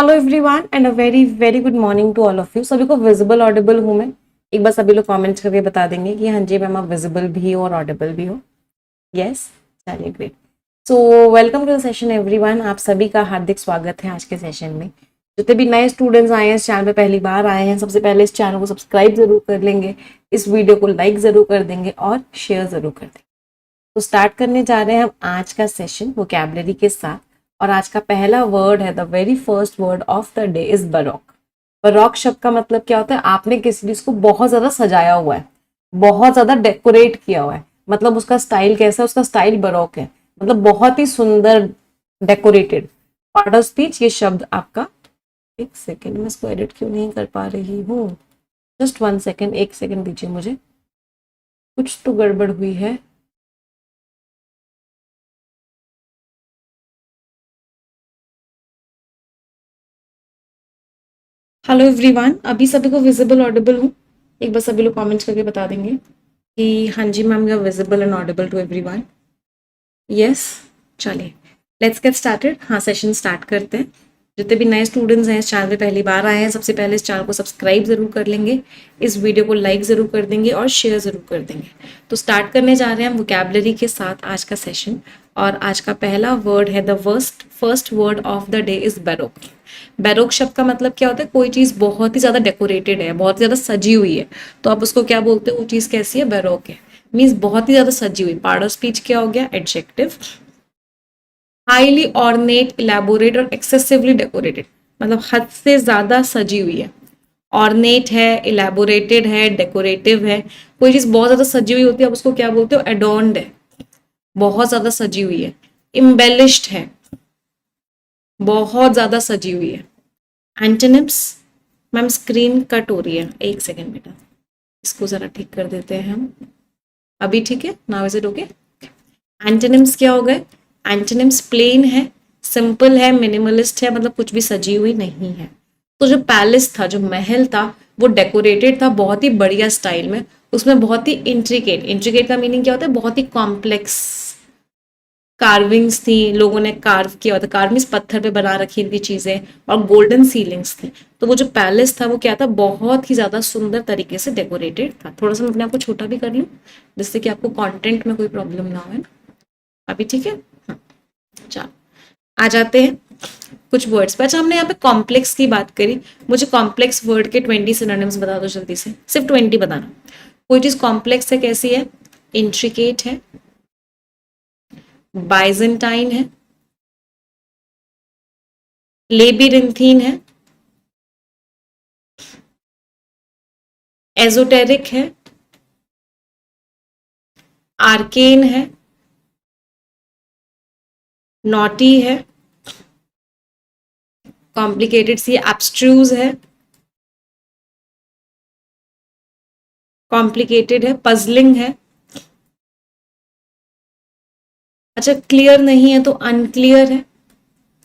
Hello everyone and a very very good morning to all of you. सभी को visible Audible हूँ मैं? एक बार सभी लोग कमेंट्स करके बता देंगे कि हाँ जी मैम आप विजिबल भी हो और ऑडिबल भी हो। यस, चलिए great. So welcome to the session everyone. आप सभी का हार्दिक स्वागत है आज के सेशन में। जितने भी नए स्टूडेंट्स आए हैं इस चैनल पे पहली बार आए हैं, सबसे पहले इस चैनल को सब्सक्राइब जरूर कर लेंगे, इस वीडियो को लाइक जरूर कर देंगे और शेयर जरूर कर देंगे। तो स्टार्ट करने जा रहे हैं हम आज का सेशन वोकैबुलरी के साथ। और आज का पहला वर्ड है, the very first word of the day is baroque. Baroque शब्द का मतलब क्या होता है? आपने किसी चीज को बहुत ज्यादा सजाया हुआ है, बहुत ज्यादा डेकोरेट किया हुआ है, मतलब उसका स्टाइल कैसा है? उसका स्टाइल बरोक है, मतलब बहुत ही सुंदर डेकोरेटेड। पार्ट ऑफ स्पीच ये शब्द आपका, एक सेकेंड में इसको एडिट क्यों नहीं कर पा रही हूँ, जस्ट 1 सेकेंड, 1 सेकेंड दीजिए मुझे, कुछ तो गड़बड़ हुई है। हेलो एवरीवन, अभी सभी को विजिबल ऑडिबल हूँ? एक बार सभी लोग कमेंट्स करके बता देंगे कि हाँ जी ma'am you are visible and audible to everyone. Yes, चलिए लेट्स गेट स्टार्टेड। हाँ, सेशन स्टार्ट करते हैं। जितने भी नए स्टूडेंट्स हैं इस चैनल पे पहली बार आए हैं, सबसे पहले इस चैनल को सब्सक्राइब जरूर कर लेंगे, इस वीडियो को लाइक जरूर कर देंगे और शेयर जरूर कर देंगे। तो स्टार्ट करने जा रहे हैं हम वोकैबुलरी के साथ आज का सेशन। और आज का पहला वर्ड है, the first word of the day is baroque. Baroque शब्द का मतलब क्या होता है? कोई चीज बहुत ही ज्यादा डेकोरेटेड है, बहुत ही ज्यादा सजी हुई है, तो आप उसको क्या बोलते हो? वो चीज कैसी है? बैरोक है। मीन्स बहुत ही ज्यादा सजी हुई। पार्ट ऑफ स्पीच क्या हो गया? एडजेक्टिव। हाईली ऑर्नेट, इलेबोरेट और एक्सेसिवली डेकोरेटेड, मतलब हद से ज्यादा सजी हुई है। ऑर्नेट है, इलेबोरेटेड है, डेकोरेटिव है। कोई चीज बहुत ज्यादा सजी हुई होती है, आप उसको क्या बोलते हो? एडोर्न्ड है, बहुत ज्यादा सजी हुई है। इम्बेलिश्ड है, बहुत ज्यादा सजी हुई है। एंटोनिम्स। मैम स्क्रीन कट हो रही है, 1 सेकेंड बेटा, इसको जरा ठीक कर देते हैं हम। अभी ठीक है? Now is it okay? Antonyms क्या हो गए? एंटोनिम्स प्लेन है, सिंपल है, मिनिमलिस्ट है, मतलब कुछ भी सजी हुई नहीं है। तो जो पैलेस था, जो महल था, वो डेकोरेटेड था बहुत ही बढ़िया स्टाइल में। उसमें बहुत ही इंट्रिकेट, इंट्रिकेट का मीनिंग क्या होता है? बहुत ही कॉम्प्लेक्स कार्विंग्स थी, लोगों ने कार्व किया होता, कार्विंग्स पत्थर पे बना रखी थी चीजें, और गोल्डन सीलिंग्स थी। तो वो जो पैलेस था वो क्या था? बहुत ही ज्यादा सुंदर तरीके से डेकोरेटेड था। थोड़ा सा मैं अपने आप को छोटा भी कर लूँ जिससे कि आपको कंटेंट में कोई प्रॉब्लम ना हो, है ना? अभी ठीक है? हाँ, चलो आ जाते हैं कुछ वर्ड्स पर। अच्छा, हमने यहाँ पे कॉम्प्लेक्स की बात करी, मुझे कॉम्प्लेक्स वर्ड के 20 सिनोनिम्स बता दो जल्दी से, सिर्फ 20 बताना। कोई चीज कॉम्प्लेक्स है, कैसी है? इंट्रिकेट है, बाइजेंटाइन है, लेबिरिंथीन है, एजोटेरिक है, आर्केन है, नॉटी है, कॉम्प्लिकेटेड सी एब्स्ट्रूज है, कॉम्प्लिकेटेड है, पजलिंग है। अच्छा, क्लियर नहीं है तो अनक्लियर है।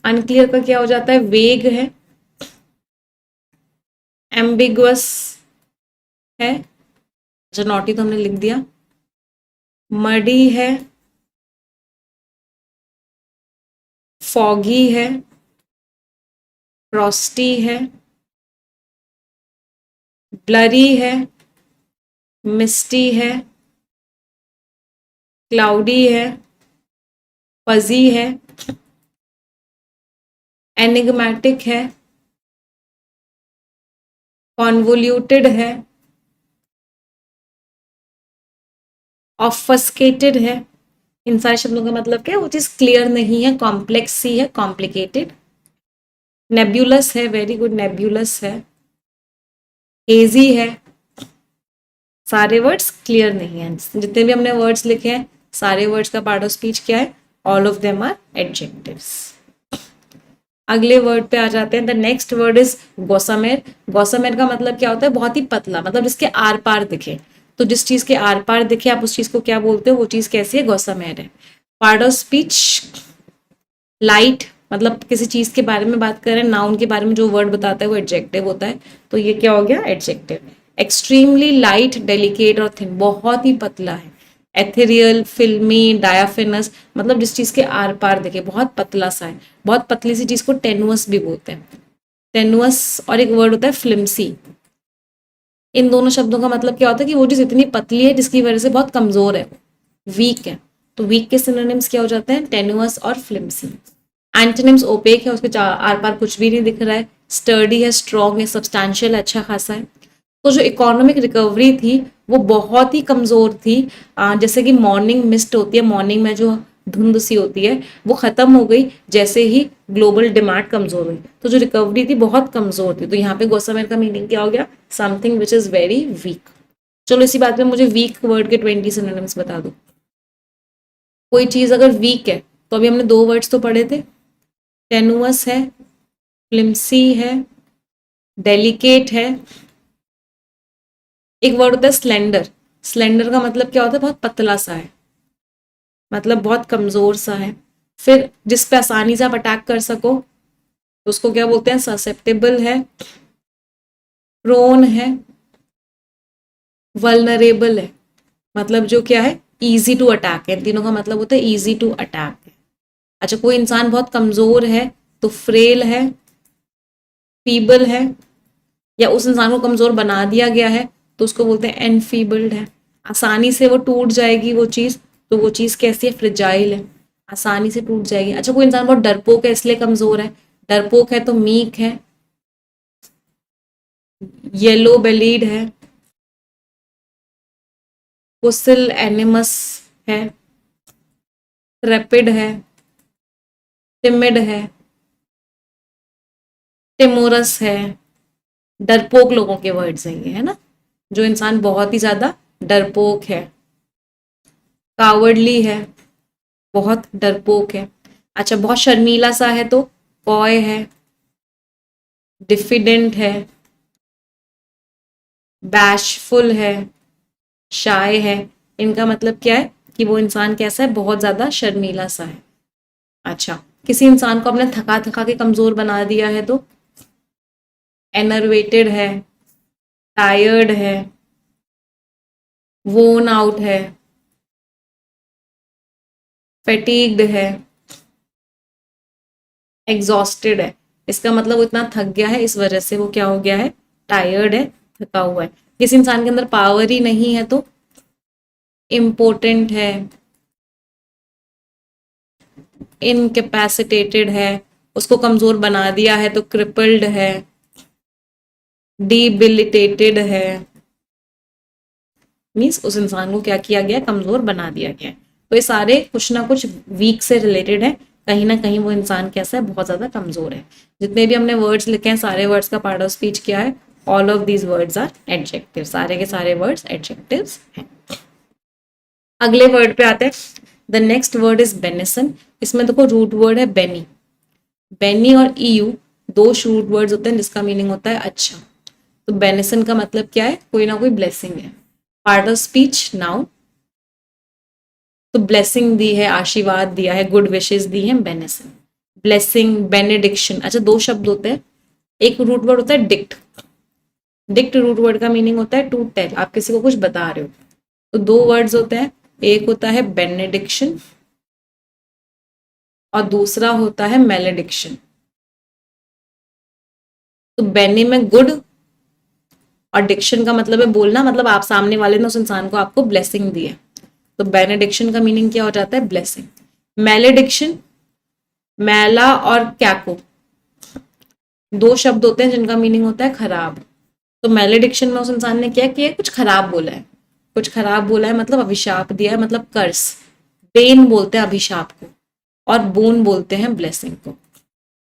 अनक्लियर का क्या हो जाता है? वेग है, एम्बिगुअस है। अच्छा, नॉटी तो हमने लिख दिया। मडी है, फॉगी है, फ्रॉस्टी है, ब्लरी है, मिस्टी है, क्लाउडी है, फजी है, एनिग्मेटिक है, कॉन्वोल्यूटेड है, ऑफस्केटेड है। इन सारे शब्दों का मतलब क्या है? वो चीज क्लियर नहीं है, कॉम्प्लेक्स सी है, कॉम्प्लिकेटेड। नेब्यूलस है, वेरी गुड, नेब्यूलस है, हेजी है। सारे वर्ड्स क्लियर नहीं है। जितने भी हमने वर्ड्स लिखे हैं, सारे वर्ड्स का पार्ट ऑफ स्पीच क्या है? All of them are adjectives. अगले वर्ड पे आ जाते हैं। The next word is gossamer. Gossamer का मतलब क्या होता है? बहुत ही पतला, मतलब जिसके आर पार दिखे। तो जिस चीज के आर पार दिखे आप उस चीज को क्या बोलते हो? वो चीज कैसी है? गॉसामेर है। पार्ट ऑफ स्पीच लाइट, मतलब किसी चीज के बारे में बात कर रहे हैं, नाउन के बारे में जो वर्ड बताता है वो एडजेक्टिव होता है, तो ये क्या हो गया? एडजेक्टिव। एक्सट्रीमली लाइट, डेलिकेट और थिन, बहुत ही पतला है। एथेरियल, फिल्मी, डायाफिनस, मतलब जिस चीज के आर पार देखे, बहुत पतला सा है। बहुत पतली सी चीज को टेनुअस भी बोलते हैं। टेनुअस और एक वर्ड होता है फ्लिम्सी। इन दोनों शब्दों का मतलब क्या होता है कि वो चीज इतनी पतली है जिसकी वजह से बहुत कमजोर है, वीक है। तो वीक के सिनोनिम्स क्या हो जाते हैं? टेनुअस और फ्लिम्सी। एंटोनिम्स ओपेक है, उसके आर पार कुछ भी नहीं दिख रहा है। स्टर्डी है, स्ट्रॉन्ग है, सब्सटैंशियल अच्छा खासा है। तो जो इकोनॉमिक रिकवरी थी वो बहुत ही कमजोर थी। जैसे कि मॉर्निंग मिस्ट होती है, मॉर्निंग में जो धुंध सी होती है वो खत्म हो गई जैसे ही ग्लोबल डिमांड कमजोर हुई। तो जो रिकवरी थी बहुत कमजोर थी। तो यहाँ पे गॉसमेयर का मीनिंग क्या हो गया? Something which is very weak. चलो इसी बात में मुझे वीक वर्ड के 20 सिनोनिम्स बता दो। कोई चीज अगर वीक है तो अभी हमने दो वर्ड्स तो पढ़े थे, टेनुअस है, फ्लिम्सी है, डेलिकेट है। एक वर्ड होता है स्लेंडर। स्लेंडर का मतलब क्या होता है? बहुत पतला सा है, मतलब बहुत कमजोर सा है। फिर जिस पे आसानी से आप अटैक कर सको तो उसको क्या बोलते हैं? ससेप्टेबल है, प्रोन है, वल्नरेबल है। मतलब जो क्या है? इजी टू अटैक है। तीनों का मतलब होता है इजी टू अटैक। अच्छा, कोई इंसान बहुत कमजोर है तो फ्रेल है, फीबल है, या उस इंसान को कमजोर बना दिया गया है तो उसको बोलते हैं एनफीबल्ड है। आसानी से वो टूट जाएगी वो चीज, तो वो चीज कैसी है? फ्रिजाइल है, आसानी से टूट जाएगी। अच्छा, कोई इंसान बहुत डरपोक है इसलिए कमजोर है। डरपोक है तो मीक है, येलो बेलीड है, पुसिल एनिमस है, रैपिड है, टिमिड है, टिमोरस है। डरपोक लोगों के वर्ड्स हैं ये, है ना? जो इंसान बहुत ही ज्यादा डरपोक है। कावर्डली है, बहुत डरपोक है। अच्छा, बहुत शर्मीला सा है तो कॉय है, डिफिडेंट है, बैशफुल है, शाय है। इनका मतलब क्या है? कि वो इंसान कैसा है? बहुत ज्यादा शर्मीला सा है। अच्छा, किसी इंसान को आपने थका थका के कमजोर बना दिया है तो एनर्वेटेड है, टायर्ड है, वोन आउट है, फैटीग्ड है, एग्जॉस्टेड है। इसका मतलब वो इतना थक गया है, इस वजह से वो क्या हो गया है? टायर्ड है, थका हुआ है। किसी इंसान के अंदर पावर ही नहीं है तो इम्पोर्टेंट है, इनकेपेसिटेटेड है। उसको कमजोर बना दिया है तो क्रिपल्ड है, डिबिलिटेटेड है। मीन्स उस इंसान को क्या किया गया? कमजोर बना दिया गया है। तो ये सारे कुछ ना कुछ वीक से रिलेटेड है। कहीं ना कहीं वो इंसान कैसा है? बहुत ज्यादा कमजोर है। जितने भी हमने वर्ड्स लिखे हैं सारे वर्ड्स का पार्ट ऑफ स्पीच क्या है? All of these words are adjective. सारे के सारे वर्ड्स एडजेक्टिव्स हैं। अगले वर्ड पे आते हैं। The next word is बेनिसन। इसमें देखो रूट वर्ड है बेनी। बेनी और ईयू दो रूट वर्ड्स होते हैं जिसका मीनिंग होता है अच्छा। तो बेनिसन का मतलब क्या है? कोई ना कोई ब्लेसिंग है। Part of speech noun. तो ब्लेसिंग दी है, आशीर्वाद दिया है, गुड विशेष दी है, बेनिसन। Blessing, benediction. अच्छा, दो शब्द होते हैं। एक रूट वर्ड होता है डिक्ट। डिक्ट रूट वर्ड का मीनिंग होता है टू टेल। आप किसी को कुछ बता रहे हो। तो दो वर्ड्स होते हैं, एक होता है बेनेडिक्शन और दूसरा होता है मेलेडिक्शन। तो बेनी में गुड और डिक्शन का मतलब है बोलना, मतलब आप सामने वाले ने उस इंसान को आपको ब्लेसिंग दी है। तो बेनेडिक्शन का मीनिंग क्या हो जाता है? ब्लेसिंग। मेलेडिक्शन, मैला और कैको दो शब्द होते हैं जिनका मीनिंग होता है खराब। तो मेलेडिक्शन में उस इंसान ने क्या किया? कुछ खराब बोला है। कुछ खराब बोला है मतलब अभिशाप दिया है, मतलब कर्स। बेन बोलते हैं अभिशाप को और बोन बोलते हैं ब्लेसिंग को।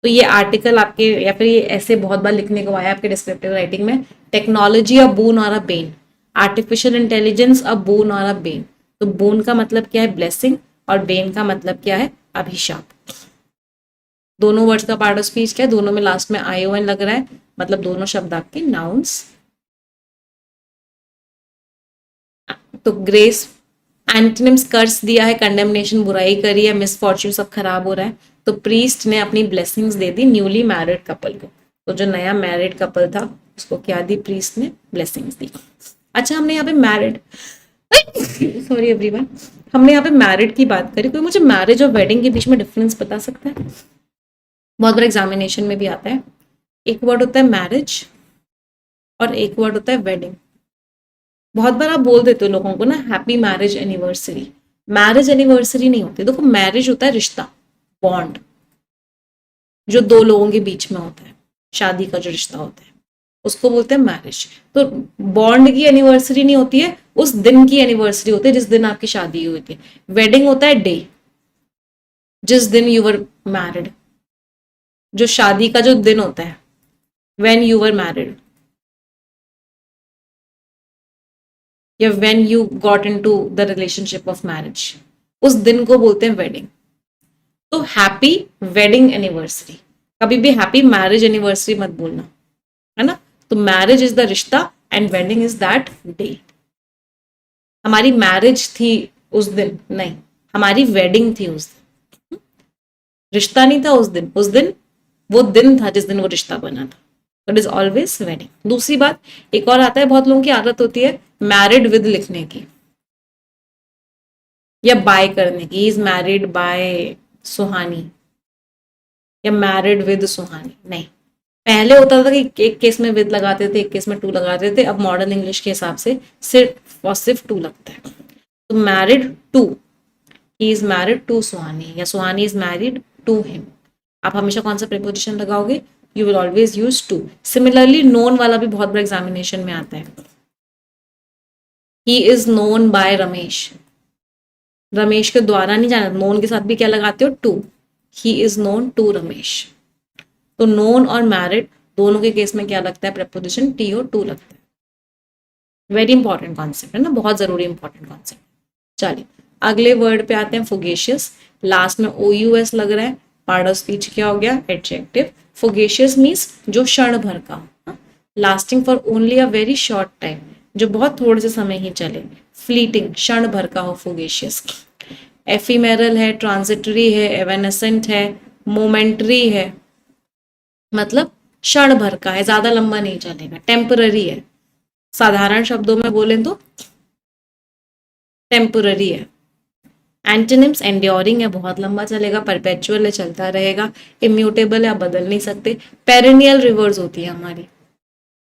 तो ये आर्टिकल आपके या फिर ये ऐसे बहुत बार लिखने को आया आपके डिस्क्रिप्टिव राइटिंग में। टेक्नोलॉजी अ बून और अ बेन, आर्टिफिशियल इंटेलिजेंस अ बून और अ बेन। तो बून का मतलब क्या है? ब्लेसिंग। और बेन का मतलब क्या है? अभिशाप। दोनों वर्ड्स का पार्ट ऑफ स्पीच क्या है? दोनों में लास्ट में आईओएन लग रहा है, मतलब दोनों शब्द आपके नाउन्स। तो ग्रेस, एंटोनिम्स कर्स दिया है, कंडेमनेशन बुराई करी है, मिसफॉर्च्यून सब खराब हो रहा है। तो प्रीस्ट ने अपनी ब्लेसिंग्स दे दी न्यूली मैरिड कपल को। तो जो नया मैरिड कपल था उसको क्या दी? प्रीस्ट ने ब्लेसिंग्स दी। अच्छा, हमने यहाँ पे मैरिड सॉरी एवरीवन, हमने यहाँ पे मैरिड की बात करी। कोई मुझे मैरिज और वेडिंग के बीच में डिफरेंस बता सकता है? बहुत बार एग्जामिनेशन में भी आता है। एक वर्ड होता है मैरिज और एक वर्ड होता है वेडिंग। बहुत बार आप बोल देते हो लोगों को ना happy marriage anniversary, marriage anniversary नहीं होती। देखो मैरिज होता है रिश्ता, बॉन्ड, जो दो लोगों के बीच में होता है, शादी का जो रिश्ता होता है उसको बोलते हैं मैरिज। तो बॉन्ड की एनिवर्सरी नहीं होती है, उस दिन की एनिवर्सरी होती है जिस दिन आपकी शादी हुई थी। वेडिंग होता है डे, जिस दिन यू वर मैरिड, जो शादी का जो दिन होता है, व्हेन यू वर मैरिड या when you got into the relationship of marriage, उस दिन को बोलते हैं वेडिंग। तो हैप्पी वेडिंग एनिवर्सरी, कभी भी हैप्पी मैरिज एनिवर्सरी मत बोलना, है ना। तो मैरिज इज द रिश्ता and wedding is that day. हमारी मैरिज थी उस दिन नहीं, हमारी वेडिंग थी उस दिन, रिश्ता नहीं था उस दिन वो दिन था जिस दिन वो रिश्ता बना था। It is always wedding. दूसरी बात, एक और आता है, बहुत लोगों की आदत होती है मैरिड विद लिखने की या बाय करने की, इज मैरिड बाय सुहानी या मैरिड विद सुहानी। नहीं, पहले होता था कि एक केस में विद लगाते थे, एक केस में टू लगाते थे, अब मॉडर्न इंग्लिश के हिसाब से सिर्फ और सिर्फ टू लगता है। तो married to, he is married to Suhani या Suhani is married to him. आप हमेशा कौन सा प्रीपोजिशन लगाओगे, you will always use to. Similarly known वाला भी बहुत बड़ा एग्जामिनेशन में आता है, he is known by Ramesh, Ramesh के द्वारा नहीं जाना, नोन के साथ भी क्या लगाते हो, to, he is known to Ramesh. तो नोन और मैरिड दोनों के केस में क्या लगता है, प्रेपोजिशन टी और टू लगता है। वेरी इंपॉर्टेंट कॉन्सेप्ट है ना, बहुत जरूरी इंपॉर्टेंट कॉन्सेप्ट। चलिए अगले वर्ड पे आते हैं, फुगेशियस। लास्ट में ओ यू एस लग रहा है, पार्ट ऑफ स्पीच क्या हो गया, एडजेक्टिव। फुगेशियस मीन्स जो क्षण भर का, lasting for only a very short time, जो बहुत थोड़े से समय ही चले, फ्लीटिंग, क्षण भर का हो फुगेशियस। एफिमेरल है, ट्रांजिटरी है, एवेनेसेंट है, मोमेंट्री है, मतलब क्षण भर का है, ज्यादा लंबा नहीं चलेगा, टेम्पररी है। साधारण शब्दों में बोलें तो टेम्पररी है। एंटोनिम्स, एंड्योरिंग है, बहुत लंबा चलेगा, परपेचुअल है, चलता रहेगा, इम्यूटेबल है, आप बदल नहीं सकते। पेरेनियल रिवर्स होती है हमारी,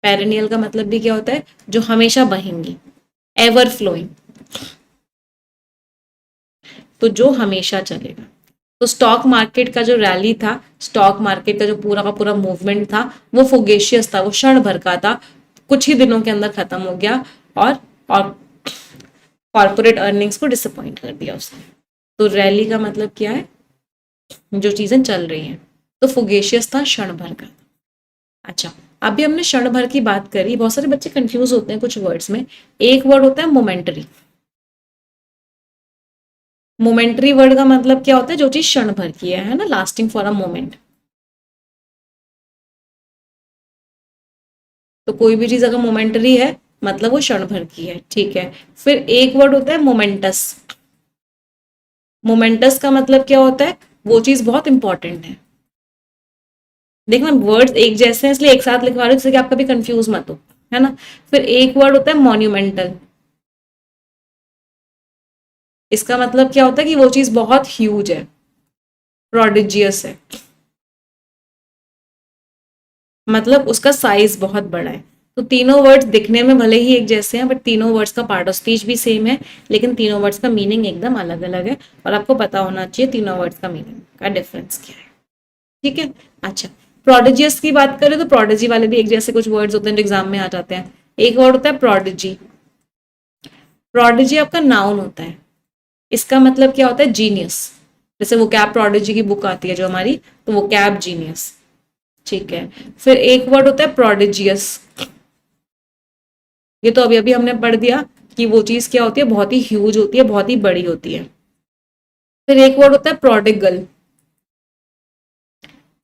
पेरेनियल का मतलब भी क्या होता है, जो हमेशा बहेंगी, एवर फ्लोइंग, तो जो हमेशा चलेगा। तो स्टॉक मार्केट का जो रैली था, स्टॉक मार्केट का जो पूरा का पूरा मूवमेंट था, वो फुगेशियस था, वो क्षण भर का था, कुछ ही दिनों के अंदर खत्म हो गया और कॉर्पोरेट अर्निंग्स को डिसअपॉइंट कर दिया उसने। तो रैली का मतलब क्या है, जो चीजें चल रही हैं। तो फुगेशियस था, क्षण भर का। अच्छा, अभी हमने क्षण भर की बात करी, बहुत सारे बच्चे कंफ्यूज होते हैं कुछ वर्ड्स में। एक वर्ड होता है मोमेंटरी। मोमेंटरी वर्ड का मतलब क्या होता है, जो चीज क्षण भर की है ना, लास्टिंग फॉर अ मोमेंट। तो कोई भी चीज अगर मोमेंटरी है मतलब वो क्षण भर की है, ठीक है। फिर एक वर्ड होता है मोमेंटस। मोमेंटस का मतलब क्या होता है, वो चीज बहुत इंपॉर्टेंट है। देखना वर्ड्स एक जैसे हैं इसलिए एक साथ लिखवा रहे हो जिससे कि आप कभी कंफ्यूज मत हो, है ना। फिर एक वर्ड होता है मॉन्यूमेंटल। इसका मतलब क्या होता है कि वो चीज बहुत ह्यूज है, प्रोडिजियस है, मतलब उसका साइज बहुत बड़ा है। तो तीनों वर्ड्स दिखने में भले ही एक जैसे हैं, बट तीनों वर्ड्स का पार्ट ऑफ स्पीच भी सेम है, लेकिन तीनों वर्ड्स का मीनिंग एकदम अलग अलग है, और आपको पता होना चाहिए तीनों वर्ड्स का मीनिंग का डिफरेंस क्या है, ठीक है। अच्छा, प्रोडिजियस की बात करें तो प्रोडिजी वाले भी एक जैसे कुछ वर्ड्स होते हैं जो एग्जाम में आ जाते हैं। एक वर्ड होता है प्रोडिजी। प्रोडिजी आपका नाउन होता है, इसका मतलब क्या होता है, जीनियस। जैसे वो कैब प्रोडिजी की बुक आती है जो हमारी, तो वो कैब जीनियस, ठीक है। फिर एक वर्ड होता है प्रोडिजियस, ये तो अभी अभी हमने पढ़ दिया कि वो चीज क्या होती है, बहुत ही ह्यूज होती है, बहुत ही बड़ी होती है। फिर एक वर्ड होता है प्रोडिगल,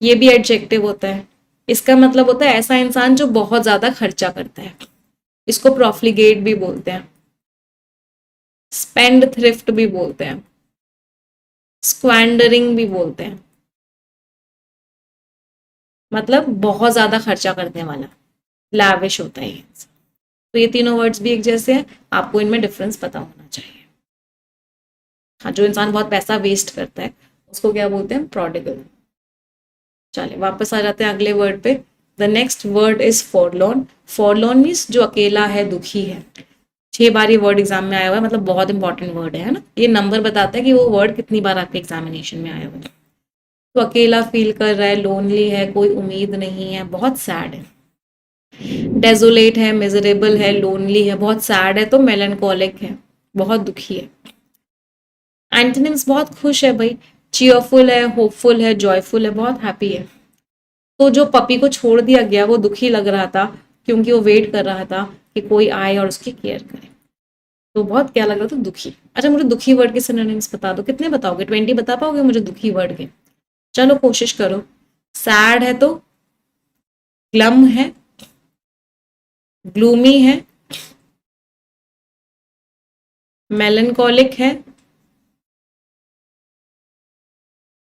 ये भी एडजेक्टिव होता है। इसका मतलब होता है ऐसा इंसान जो बहुत ज्यादा खर्चा करता है, इसको प्रॉफ्लिगेट भी बोलते हैं, स्पेंड थ्रिफ्ट भी बोलते हैं, स्क्वैंडरिंग भी बोलते हैं, मतलब बहुत ज्यादा खर्चा करने वाला, लैविश होता है ये। तो ये तीनों वर्ड्स भी एक जैसे हैं, आपको इनमें डिफरेंस पता होना चाहिए। हाँ, जो इंसान बहुत पैसा वेस्ट करता है उसको क्या बोलते हैं, प्रोडिगल। चलिए वापस आ जाते हैं अगले वर्ड पे। The next word is forlorn. Forlorn means जो अकेला है, दुखी है. 6 बार ये वर्ड एग्जाम में आया हुआ है, मतलब बहुत इंपॉर्टेंट वर्ड है ना. ये नंबर बताता है कि वो वर्ड कितनी बार आपके एग्जामिनेशन में आया हुआ है. तो अकेला फील कर रहा है, लोनली है, कोई उम्मीद नहीं है, बहुत सैड है. डेजोलेट है, मिजरेबल है, लोनली है, बहुत सैड है. तो मेलनकोलिक है, बहुत दुखी है. एंटोनिम्स बहुत खुश है भाई, चीयरफुल है, होपफुल है, जॉयफुल है, बहुत हैप्पी है. तो जो पपी को छोड़ दिया गया वो दुखी लग रहा था, क्योंकि वो वेट कर रहा था कि कोई आए और उसकी केयर करे. तो बहुत क्या लग रहा था, दुखी. अच्छा, मुझे दुखी वर्ड के सिनोनिम्स बता दो. कितने बताओगे? 20 बता पाओगे मुझे दुखी वर्ड के? चलो कोशिश करो. सैड है तो ग्लम है, ग्लूमी है, मेलनकोलिक है,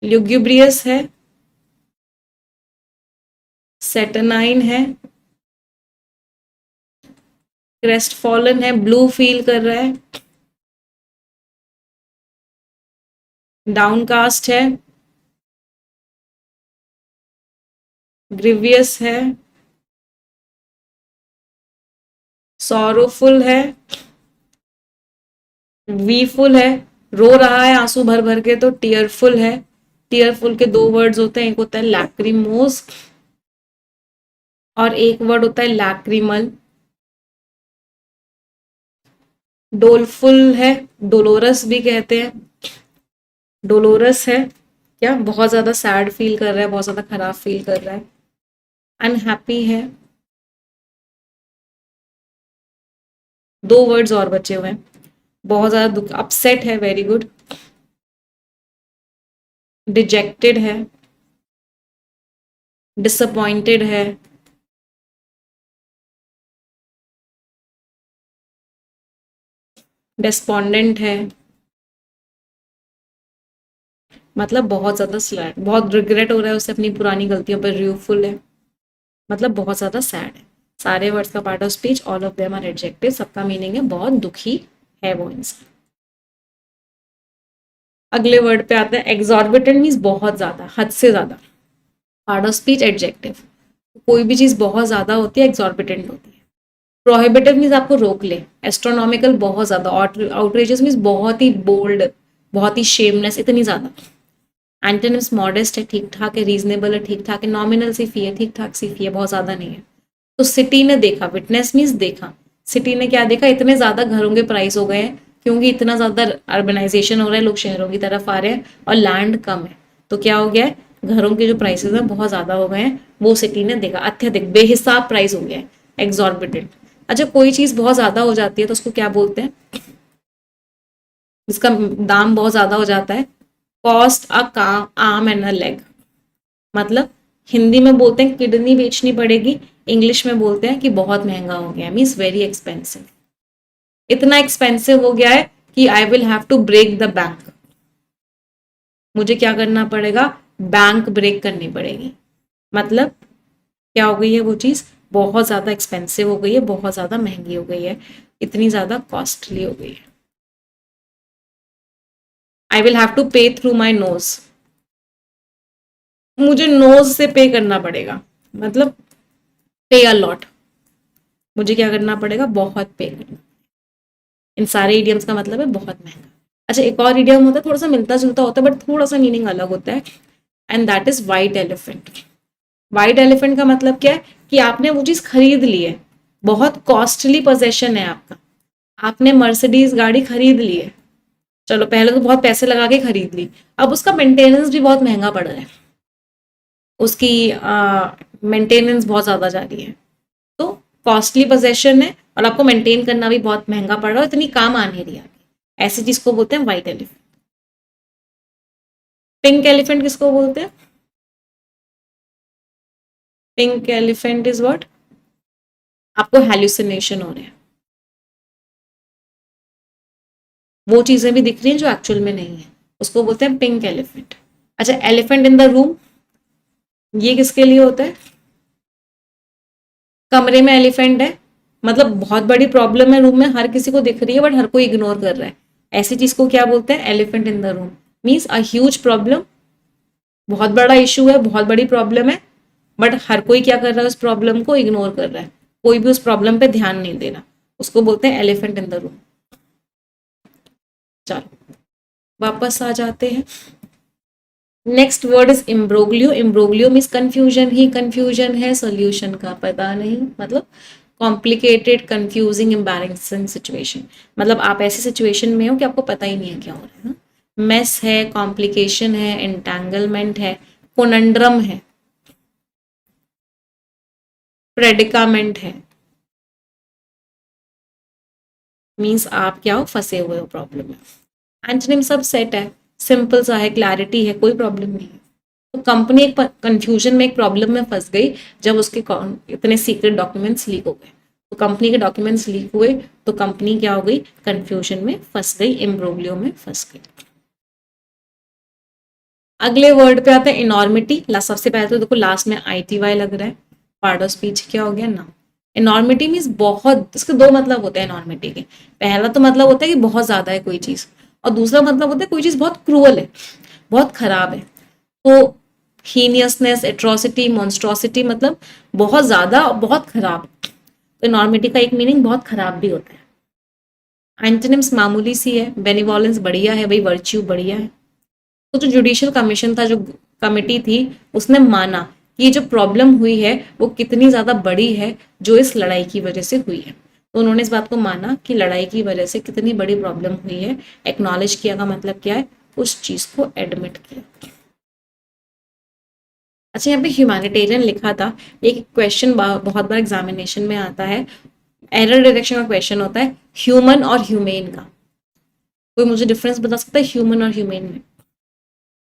ल्यूग्यूब्रियस है, सेटनाइन है, क्रेस्टफॉलन है, ब्लू फील कर रहा है, डाउनकास्ट है, ग्रीवियस है, सॉरोफुल है, वीफुल है, रो रहा है आंसू भर भर के, तो टीयरफुल है. टीयरफुल के 2 वर्ड्स होते हैं, एक होता है लैक्रिमोस और एक वर्ड होता है लैक्रिमल. डोलफुल है, डोलोरस भी कहते हैं. डोलोरस है क्या, बहुत ज्यादा सैड फील कर रहा है, बहुत ज्यादा खराब फील कर रहा है. अनहैप्पी है. 2 वर्ड्स और बचे हुए हैं. बहुत ज्यादा दुख, अपसेट है, वेरी गुड. डिजेक्टेड है, डिसअपॉइंटेड है, डेस्पॉन्डेंट है, मतलब बहुत ज्यादा स्लैड, बहुत रिग्रेट हो रहा है उसे अपनी पुरानी गलतियों पर. रूफुल है, मतलब बहुत ज्यादा सैड है. सारे वर्ड्स का part of speech, all of them are adjective. सबका मीनिंग है बहुत दुखी है वो इंसान. अगले वर्ड पे आता है एग्जॉर्बिटेंट, मीन्स बहुत ज्यादा, हद से ज्यादा. Part of speech adjective. कोई भी चीज बहुत ज्यादा होती है, एग्जॉर्बिटेंट होती है. प्रोहिबिटिव मीन्स आपको रोक ले. एस्ट्रोनॉमिकल बहुत ज्यादा. आउटरेजियस मीन्स बहुत ही बोल्ड, बहुत ही शेमनेस, इतनी ज्यादा. एंटोनिम्स मॉडेस्ट है, ठीक ठाक है, रीजनेबल है, ठीक ठाक है, नॉमिनल सी फी है, ठीक ठाक सी फी है, बहुत ज्यादा नहीं है. तो सिटी ने देखा, विटनेस मीन्स देखा. सिटी ने क्या देखा, इतने ज्यादा घरों के प्राइस हो गए हैं, क्योंकि इतना ज्यादा अर्बनाइजेशन हो रहा है, लोग शहरों की तरफ आ रहे हैं और लैंड कम है. तो क्या हो गया है, घरों के जो प्राइसेस हैं बहुत ज्यादा हो गए हैं. वो सिटी ने देखा, अत्यधिक, बेहिसाब प्राइस हो गया है, एग्जॉर्बिटेंट. अच्छा, कोई चीज बहुत ज्यादा हो जाती है तो उसको क्या बोलते हैं, जिसका दाम बहुत ज्यादा हो जाता है? Cost a arm and a leg. मतलब हिंदी में बोलते हैं किडनी बेचनी पड़ेगी, इंग्लिश में बोलते हैं कि बहुत महंगा हो गया, मीन्स वेरी एक्सपेंसिव. इतना एक्सपेंसिव हो गया है कि I will have to break the bank. मुझे क्या करना पड़ेगा, बैंक ब्रेक करनी पड़ेगी. मतलब क्या हो गई है वो चीज, बहुत ज्यादा एक्सपेंसिव हो गई है, बहुत ज्यादा महंगी हो गई है, इतनी ज्यादा कॉस्टली हो गई है. आई विल हैव टू पे थ्रू माई नोज. मुझे नोज से पे करना पड़ेगा, मतलब पे अ लॉट. मुझे क्या करना पड़ेगा, बहुत पे करना. इन सारे इडियम्स का मतलब है बहुत महंगा. अच्छा, एक और इडियम होता है, थोड़ा सा मिलता जुलता होता है, बट थोड़ा सा मीनिंग अलग होता है, and that is white elephant. White elephant का मतलब क्या है कि आपने वो चीज खरीद ली है, बहुत कॉस्टली पोजेशन है आपका. आपने मर्सिडीज गाड़ी खरीद ली है, चलो पहले तो बहुत पैसे लगा के खरीद ली, अब उसका मेंटेनेंस भी बहुत महंगा पड़ रहा है, उसकी मेंटेनेंस बहुत ज्यादा जा रही है. तो कॉस्टली पोजेशन है और आपको मेंटेन करना भी बहुत महंगा पड़ रहा है, इतनी काम आ नहीं रही है. ऐसी चीज को बोलते हैं व्हाइट एलिफेंट. पिंक एलिफेंट किसको बोलते हैं? पिंक एलिफेंट इज व्हाट, आपको हेल्यूसिनेशन हो रहे हैं, वो चीजें भी दिख रही हैं जो एक्चुअल में नहीं है, उसको बोलते हैं पिंक एलिफेंट. अच्छा, एलिफेंट इन द रूम, ये किसके लिए होता है? कमरे में एलिफेंट है, मतलब बहुत बड़ी प्रॉब्लम है रूम में, हर किसी को दिख रही है बट हर कोई इग्नोर कर रहा है. ऐसी चीज को क्या बोलते हैं, elephant in the room. Means a huge problem, बहुत बड़ा इशू है, बहुत बड़ी प्रॉब्लम है, बट हर कोई क्या कर रहा है, उस प्रॉब्लम को इग्नोर कर रहा है, कोई भी उस प्रॉब्लम पे ध्यान नहीं दे रहा, उसको बोलते हैं एलिफेंट इन द रूम। चलो वापस आ जाते हैं। Next word is imbroglio. Imbroglio means confusion ही कंफ्यूजन है, सोल्यूशन का पता नहीं, मतलब कॉम्प्लिकेटेड, कंफ्यूजिंग, एम्बैरेसिंग सिचुएशन, मतलब आप ऐसी सिचुएशन में हो कि आपको पता ही नहीं है क्या हो रहा है। मेस है, कॉम्प्लिकेशन है, एंटेंगलमेंट है, कोनंड्रम है, प्रेडिकामेंट है, मीन्स आप क्या हो, फंसे हुए हो प्रॉब्लम में। एंटोनिम सब सेट है, सिंपल सा है, क्लैरिटी है, कोई प्रॉब्लम नहीं है। तो कंपनी एक कंफ्यूजन में, एक प्रॉब्लम में फंस गई जब उसके इतने सीक्रेट डॉक्यूमेंट्स लीक हो गए। तो कंपनी के डॉक्यूमेंट्स लीक हुए तो कंपनी क्या हो गई, कंफ्यूजन में फंस गई, इम्ब्रोग्लियो में फंस गई। अगले वर्ड पे आता है इनॉर्मिटी। सबसे पहले तो देखो लास्ट में ITY लग रहा है, पार्ट ऑफ स्पीच क्या हो गया ना। इनॉर्मिटी मीन्स बहुत, इसके दो मतलब होते हैं इनॉर्मिटी के। पहला तो मतलब होता है कि बहुत ज्यादा है कोई चीज, और दूसरा मतलब होता है कोई चीज बहुत क्रूअल है, बहुत खराब है। तो हीनियसनेस, एट्रोसिटी, मॉन्स्ट्रोसिटी, मतलब बहुत ज्यादा, बहुत खराब। तो इनॉर्मिटी का एक मीनिंग बहुत खराब भी होता है। एंटोनिम्स मामूली सी है, बेनिवोलेंस बढ़िया है, भाई वर्च्यू बढ़िया है। तो जो जुडिशियल कमीशन था, जो कमिटी थी, उसने माना कि ये जो प्रॉब्लम हुई है वो कितनी ज्यादा बड़ी है, जो इस लड़ाई की वजह से हुई है। तो उन्होंने इस बात को माना कि लड़ाई की वजह से कितनी बड़ी प्रॉब्लम हुई है, एक्नॉलेज किया का मतलब क्या है, उस चीज को एडमिट किया। अच्छा, यहाँ पे ह्यूमैनिटेरियन लिखा था। एक क्वेश्चन बहुत बार एग्जामिनेशन में आता है, एरर डिटेक्शन का क्वेश्चन होता है, ह्यूमन और ह्यूमेन का। कोई मुझे डिफरेंस बता सकता है ह्यूमन और ह्यूमेन में?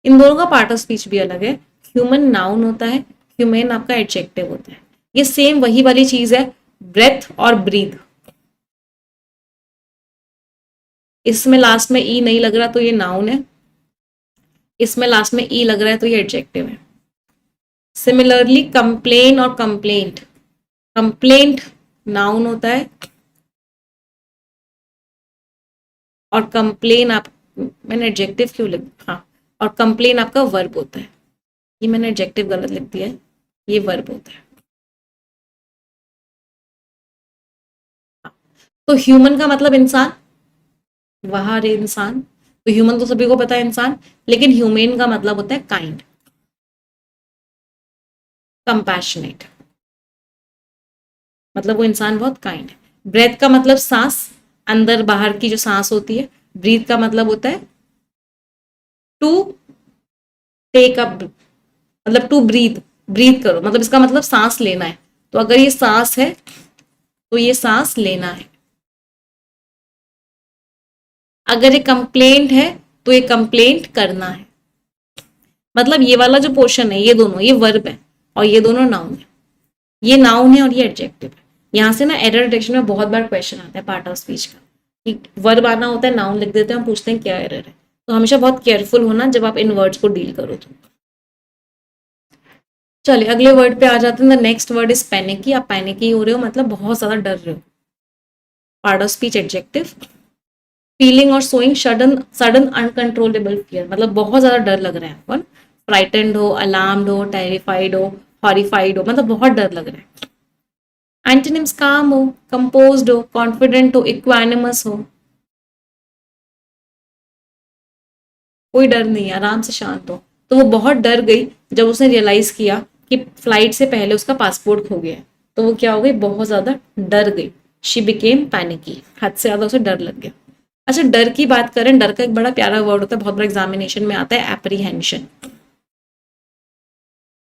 इन दोनों का पार्ट ऑफ स्पीच भी अलग है। ह्यूमन नाउन होता है, ह्यूमेन आपका एडजेक्टिव होता है। ये सेम वही वाली चीज है, ब्रेथ और ब्रीथ। इसमें लास्ट में ई नहीं लग रहा तो ये नाउन है, इसमें लास्ट में ई लग रहा है तो ये एडजेक्टिव है। सिमिलरली कंप्लेन और कंप्लेंट, कंप्लेंट नाउन होता है और कंप्लेन आप, मैंने एडजेक्टिव क्यों लिखा, हाँ, और कंप्लेन आपका वर्ब होता है। ये मैंने एडजेक्टिव गलत लिख दिया है, ये वर्ब होता है। तो ह्यूमन का मतलब इंसान, वहां रे इंसान। तो ह्यूमन तो सभी को पता है इंसान, लेकिन ह्यूमेन का मतलब होता है काइंड, कंपैशनेट, मतलब वो इंसान बहुत काइंड है। ब्रेथ का मतलब सांस, अंदर बाहर की जो सांस होती है। ब्रीथ का मतलब होता है टू टेक अप, मतलब टू ब्रीथ, ब्रीथ करो, मतलब इसका मतलब सांस लेना है। तो अगर ये सांस है तो ये सांस लेना है। अगर ये कंप्लेंट है तो ये कंप्लेंट करना है। मतलब ये वाला जो पोर्शन है, ये दोनों, ये वर्ब है और ये दोनों नाउन है। ये नाउन है और ये एडजेक्टिव है। यहाँ से ना एरर डिटेक्शन में बहुत बार क्वेश्चन आता है पार्ट ऑफ स्पीच का, कि वर्ब आना होता है, नाउन लिख देते हैं, हम पूछते हैं क्या एरर है। तो हमेशा बहुत केयरफुल होना जब आप इन वर्ड्स को डील करो तो। चलिए अगले वर्ड पे आ जाते हैं। The next word is panicky. आप पैनिकी हो रहे हो मतलब बहुत ज्यादा डर रहे हो, part of speech adjective. Feeling और showing sudden sudden uncontrollable fear, मतलब बहुत ज्यादा डर लग रहा है आपको, फ्राइटेंड हो, अलार्म्ड हो, टेरिफाइड हो, हॉरिफाइड हो, मतलब बहुत डर लग रहा है। एंटोनिम्स काम हो, कंपोज्ड हो, कॉन्फिडेंट हो, इक्वानिमस हो, कोई डर नहीं है, आराम से शांत हो। तो वो बहुत डर गई जब उसने रियलाइज किया कि फ्लाइट से पहले उसका पासपोर्ट खो गया है। तो वो क्या हो गई, बहुत ज्यादा डर गई। शी बिकेम पैनिकी, हद से ज्यादा उसे डर लग गया। अच्छा, डर की बात करें, डर का एक बड़ा प्यारा वर्ड होता है, बहुत बड़ा एग्जामिनेशन में आता है, एप्रीहेंशन।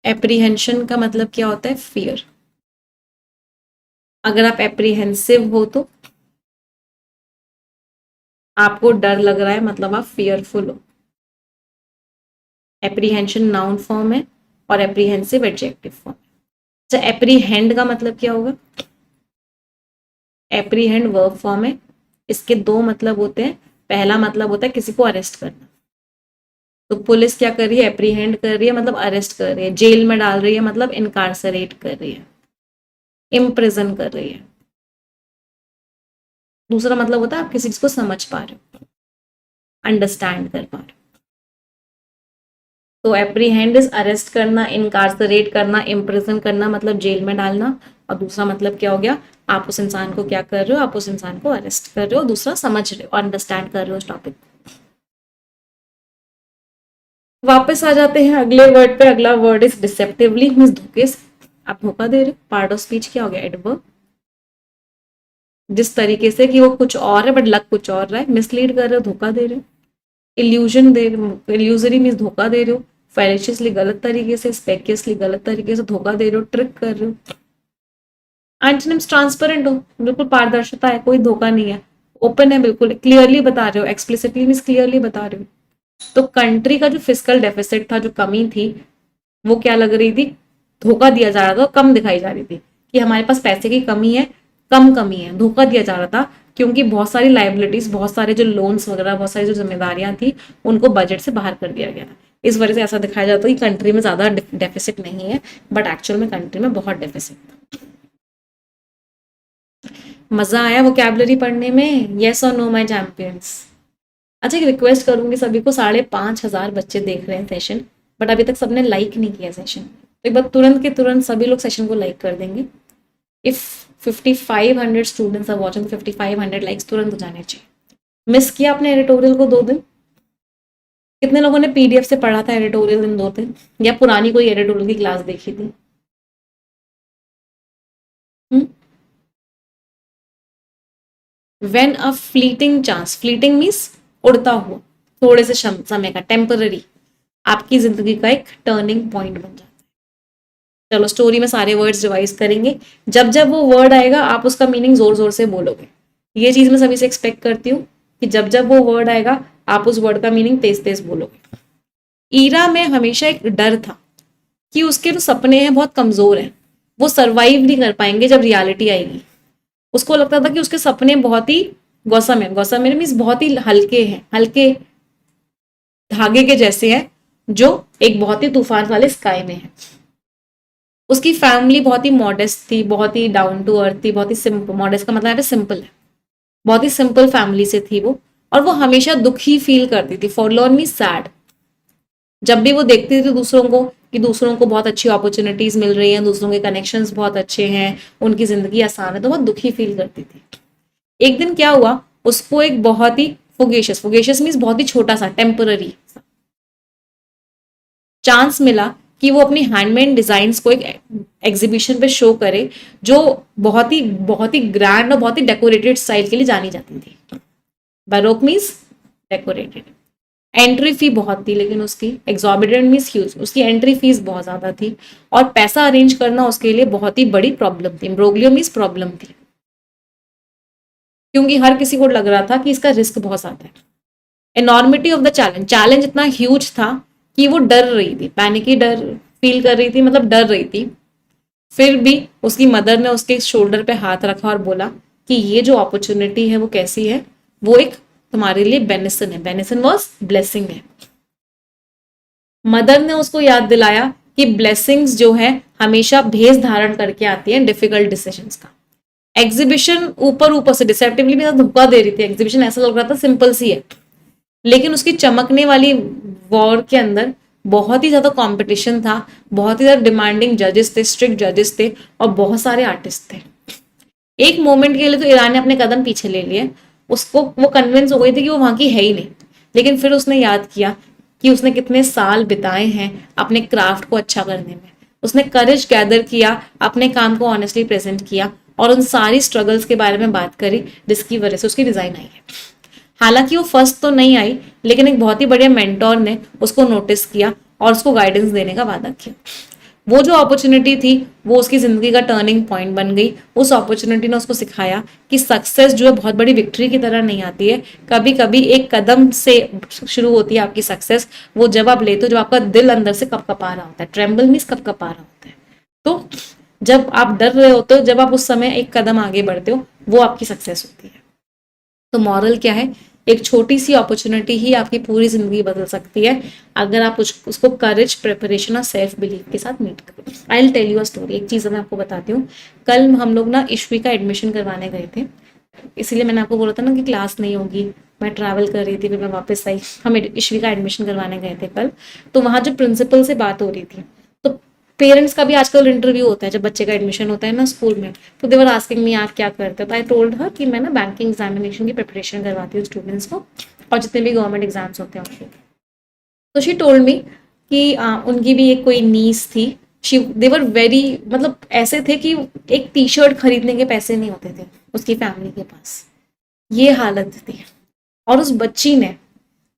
एप्रीहेंशन का मतलब क्या होता है, फियर। अगर आप एप्रीहेंसिव हो तो आपको डर लग रहा है, मतलब आप फियरफुल हो। एप्रीहेंशन नाउन फॉर्म है और एप्रीहेंसिव एडजेक्टिव फॉर्म। अच्छा, एप्रीहेंड का मतलब क्या होगा, एप्रीहेंड वर्ब फॉर्म है। इसके दो मतलब होते हैं। पहला मतलब होता है किसी को अरेस्ट करना। तो पुलिस क्या कर रही है, एप्रीहेंड कर रही है, मतलब अरेस्ट कर रही है, जेल में डाल रही है, मतलब इनकारसरेट कर रही है, इम्प्रिजन कर रही है। दूसरा मतलब होता है आप किसी चीज को समझ पा रहे हो, अंडरस्टैंड कर पा रहे हो। तो एप्रीहेंड इज अरेस्ट करना, इनकार्सरेट करना, इम्प्रिजन करना मतलब जेल में डालना, और दूसरा मतलब क्या हो गया, आप उस इंसान को क्या कर रहे हो, आप उस इंसान को अरेस्ट कर रहे हो, दूसरा समझ रहे हो, अंडरस्टैंड कर रहे हो उस टॉपिक। वापस आ जाते हैं अगले वर्ड पे। अगला वर्ड इज डिसेप्टिवली, मीन्स धोखे से, आप धोखा दे रहे हो। पार्ट ऑफ स्पीच क्या हो गया, एडवर्ब, जिस तरीके से कि वो कुछ और है बट लग कुछ और रहा है, मिसलीड कर रहे हो, धोखा दे रहे हो। इल्यूजन दे रहे हो, इल्यूजरी मीन्स धोखा दे रहे हो, फैलेशियसली गलत तरीके से, स्पेक्यसली गलत तरीके से धोखा दे रहे हो, ट्रिक कर रहे हो। एंटोनिम्स ट्रांसपेरेंट हो, बिल्कुल पारदर्शिता है, कोई धोखा नहीं है, ओपन है, बिल्कुल क्लियरली बता रहे हो, एक्सप्लिसिटली मीन्स क्लियरली बता रहे हो। तो कंट्री का जो फिजिकल डेफिसिट था, जो कमी थी, वो क्या लग रही थी, धोखा दिया जा रहा था, कम दिखाई जा रही थी कि हमारे पास पैसे की कमी है, कम कमी है, धोखा दिया जा रहा था, क्योंकि बहुत सारी लाइबिलिटीज, बहुत सारे जो लोन्स वगैरह, बहुत सारी जो जिम्मेदारियां थी, उनको बजट से बाहर कर दिया गया था। इस वजह से ऐसा दिखाया जाता है कि कंट्री में ज्यादा डेफिसिट नहीं है, बट एक्चुअल में कंट्री में बहुत डेफिसिट था। मजा आया वोकैबुलरी पढ़ने में, येस और नो माय चैंपियंस। अच्छा, एक रिक्वेस्ट करूंगी सभी को, 5,500 बच्चे देख रहे हैं सेशन, बट अभी तक सबने लाइक नहीं किया सेशन, तो एक बार तुरंत के तुरंत सभी लोग सेशन को लाइक कर देंगे। If 5,500 students are watching, 5,500 likes तुरंत हो जाने चाहिए। मिस किया आपने एडिटोरियल को 2 दिन? कितने लोगों ने पीडीएफ से पढ़ा था एडिटोरियल इन 2 दिन, या पुरानी कोई एडिटोरियल की क्लास देखी थी? When a fleeting chance, fleeting means उड़ता हुआ, थोड़े से समय का, टेम्पररी, आपकी जिंदगी का एक टर्निंग पॉइंट बन जाता है। चलो स्टोरी में सारे वर्ड्स रिवाइज करेंगे, जब जब वो वर्ड आएगा आप उसका मीनिंग जोर जोर से बोलोगे। ये चीज मैं सभी से एक्सपेक्ट करती हूँ कि जब जब वो वर्ड आएगा आप उस वर्ड का मीनिंग तेज तेज बोलोगे। ईरा में हमेशा एक डर था कि उसके जो सपने हैं बहुत कमजोर हैं, वो सरवाइव नहीं कर पाएंगे जब रियलिटी आएगी। उसको लगता था कि उसके सपने बहुत ही गौसम है, गौसम मीन्स बहुत ही हल्के हैं, हल्के धागे के जैसे हैं, जो एक बहुत ही तूफान वाले स्काई में है। उसकी फैमिली बहुत ही मॉडेस्ट थी, बहुत ही डाउन टू अर्थ थी, बहुत ही सिंपल, मॉडेस्ट का मतलब है सिंपल है, बहुत ही सिंपल फैमिली से थी वो, और वो हमेशा दुखी फील करती थी, फॉरलॉर्न मींस सैड। जब भी वो देखती थी दूसरों को कि दूसरों को बहुत अच्छी अपॉर्चुनिटीज मिल रही हैं, दूसरों के कनेक्शंस बहुत अच्छे हैं, उनकी जिंदगी आसान है, तो बहुत दुखी फील करती थी। एक दिन क्या हुआ, उसको एक बहुत ही फुगेशियस, फुगेशियस मीन्स बहुत ही छोटा सा, टेम्पररी चांस मिला कि वो अपनी हैंडमेड डिजाइन्स को एक एग्जीबिशन पे शो करे, जो बहुत ही ग्रैंड और बहुत ही डेकोरेटेड स्टाइल के लिए जानी जाती थी। Baroque means decorated. Entry fee बहुत थी, लेकिन उसकी एग्जॉर्बिटेंट मीन्स ह्यूज, उसकी एंट्री फीस बहुत ज्यादा थी, और पैसा अरेंज करना उसके लिए बहुत ही बड़ी प्रॉब्लम थी, इम्ब्रोग्लियो मीन्स प्रॉब्लम थी, क्योंकि हर किसी को लग रहा था कि इसका रिस्क बहुत ज्यादा है। एनॉर्मिटी ऑफ द चैलेंज, चैलेंज इतना ह्यूज था कि वो डर रही थी, पैनिकी डर फील कर रही थी, मतलब डर रही थी। फिर भी उसकी मदर ने उसके शोल्डर पे हाथ रखा और बोला कि ये जो अपॉर्चुनिटी है वो कैसी है, वो एक तुम्हारे लिए बेनिसन है, बेनिसन वॉज ब्लेसिंग है। मदर ने उसको याद दिलाया कि ब्लेसिंग्स जो है हमेशा भेष धारण करके आती है डिफिकल्ट डिसीजंस का। एग्जीबिशन ऊपर ऊपर से डिसेप्टिवली भी धोखा दे रही थी, एग्जीबिशन ऐसा लग रहा था सिंपल सी है, लेकिन उसकी चमकने वाली वॉर के अंदर बहुत ही ज्यादा कंपटीशन था, बहुत ही ज्यादा डिमांडिंग जजेस थे, स्ट्रिक्ट जजेस थे, और बहुत सारे आर्टिस्ट थे। एक मोमेंट के लिए तो ईरान ने अपने कदम पीछे ले लिए, उसको वो कन्विंस हो गई थी कि वो वहां की है ही नहीं, लेकिन फिर उसने याद किया कि उसने कितने साल बिताए हैं अपने क्राफ्ट को अच्छा करने में। उसने करेज गैदर किया, अपने काम को ऑनेस्टली प्रेजेंट किया, और उन सारी स्ट्रगल्स के बारे में बात करी जिसकी वजह से उसकी डिजाइन आई है। हालांकि वो फर्स्ट तो नहीं आई, लेकिन एक बहुत ही बढ़िया मेंटोर ने उसको नोटिस किया और उसको गाइडेंस देने का वादा किया। वो जो अपॉर्चुनिटी थी वो उसकी जिंदगी का टर्निंग पॉइंट बन गई। उस अपॉर्चुनिटी ने उसको सिखाया कि सक्सेस जो है बहुत बड़ी विक्ट्री की तरह नहीं आती है, कभी कभी एक कदम से शुरू होती है आपकी सक्सेस। वो जब आप लेते हो, जब आपका दिल अंदर से कपकपा रहा होता है, ट्रेम्बल मीन्स कपकपा रहा होता है, तो जब आप डर रहे होते हो, जब आप उस समय एक कदम आगे बढ़ते हो, वो आपकी सक्सेस होती है। तो मॉरल क्या है, एक छोटी सी अपॉर्चुनिटी ही आपकी पूरी जिंदगी बदल सकती है, अगर आप उसको करेज, प्रिपरेशन और सेल्फ बिलीफ के साथ मीट करो। I will tell you a story. एक चीज़ मैं आपको बताती हूँ। कल हम लोग ना ईश्वी का एडमिशन करवाने गए थे, इसलिए मैंने आपको बोला था ना कि क्लास नहीं होगी, मैं ट्रैवल कर रही थी, फिर मैं वापस आई, हम ईशवी का एडमिशन करवाने गए थे कल, तो वहाँ जो प्रिंसिपल से बात हो रही थी, तो पेरेंट्स का भी आजकल इंटरव्यू होता है जब बच्चे का एडमिशन होता है ना स्कूल में, तो देवर आस्किंग मी आप क्या करते हो, तो आई टोल्ड हर कि मैं ना बैंकिंग एग्जामिनेशन की प्रिपरेशन करवाती हूँ स्टूडेंट्स को, और जितने भी गवर्नमेंट एग्जाम्स होते हैं उनके। तो शी टोल्ड मी कि उनकी भी एक कोई नीस थी, शी देवर वेरी, मतलब ऐसे थे कि एक टी शर्ट खरीदने के पैसे नहीं होते थे उसकी फैमिली के पास, ये हालत थी। और उस बच्ची ने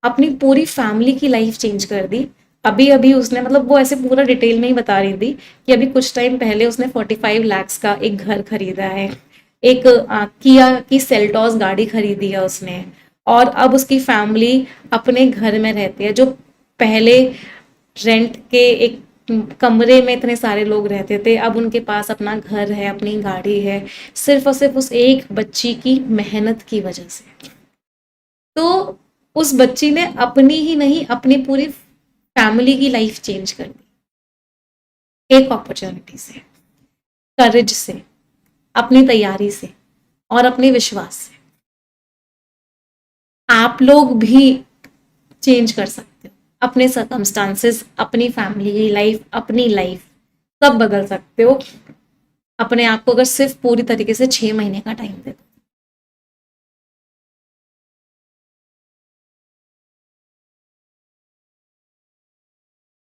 अपनी पूरी फैमिली की लाइफ चेंज कर दी। अभी अभी उसने, मतलब वो ऐसे पूरा डिटेल में ही बता रही थी कि अभी कुछ टाइम पहले उसने 45 lakhs का एक घर खरीदा है, एक किया की सेल्टॉस गाड़ी खरीदी है उसने, और अब उसकी फैमिली अपने घर में रहती है, जो पहले रेंट के एक कमरे में इतने सारे लोग रहते थे, अब उनके पास अपना घर है, अपनी गाड़ी है, सिर्फ और सिर्फ उस एक बच्ची की मेहनत की वजह से। तो उस बच्ची ने अपनी ही नहीं, अपनी पूरी फैमिली की लाइफ चेंज कर दी, एक अपॉर्चुनिटी से, करेज से, अपनी तैयारी से और अपने विश्वास से। आप लोग भी चेंज कर सकते हो अपने सर्कमस्टांसेस, अपनी फैमिली की लाइफ, अपनी लाइफ सब बदल सकते हो अपने आप को, अगर सिर्फ पूरी तरीके से 6 महीने का टाइम दे दो।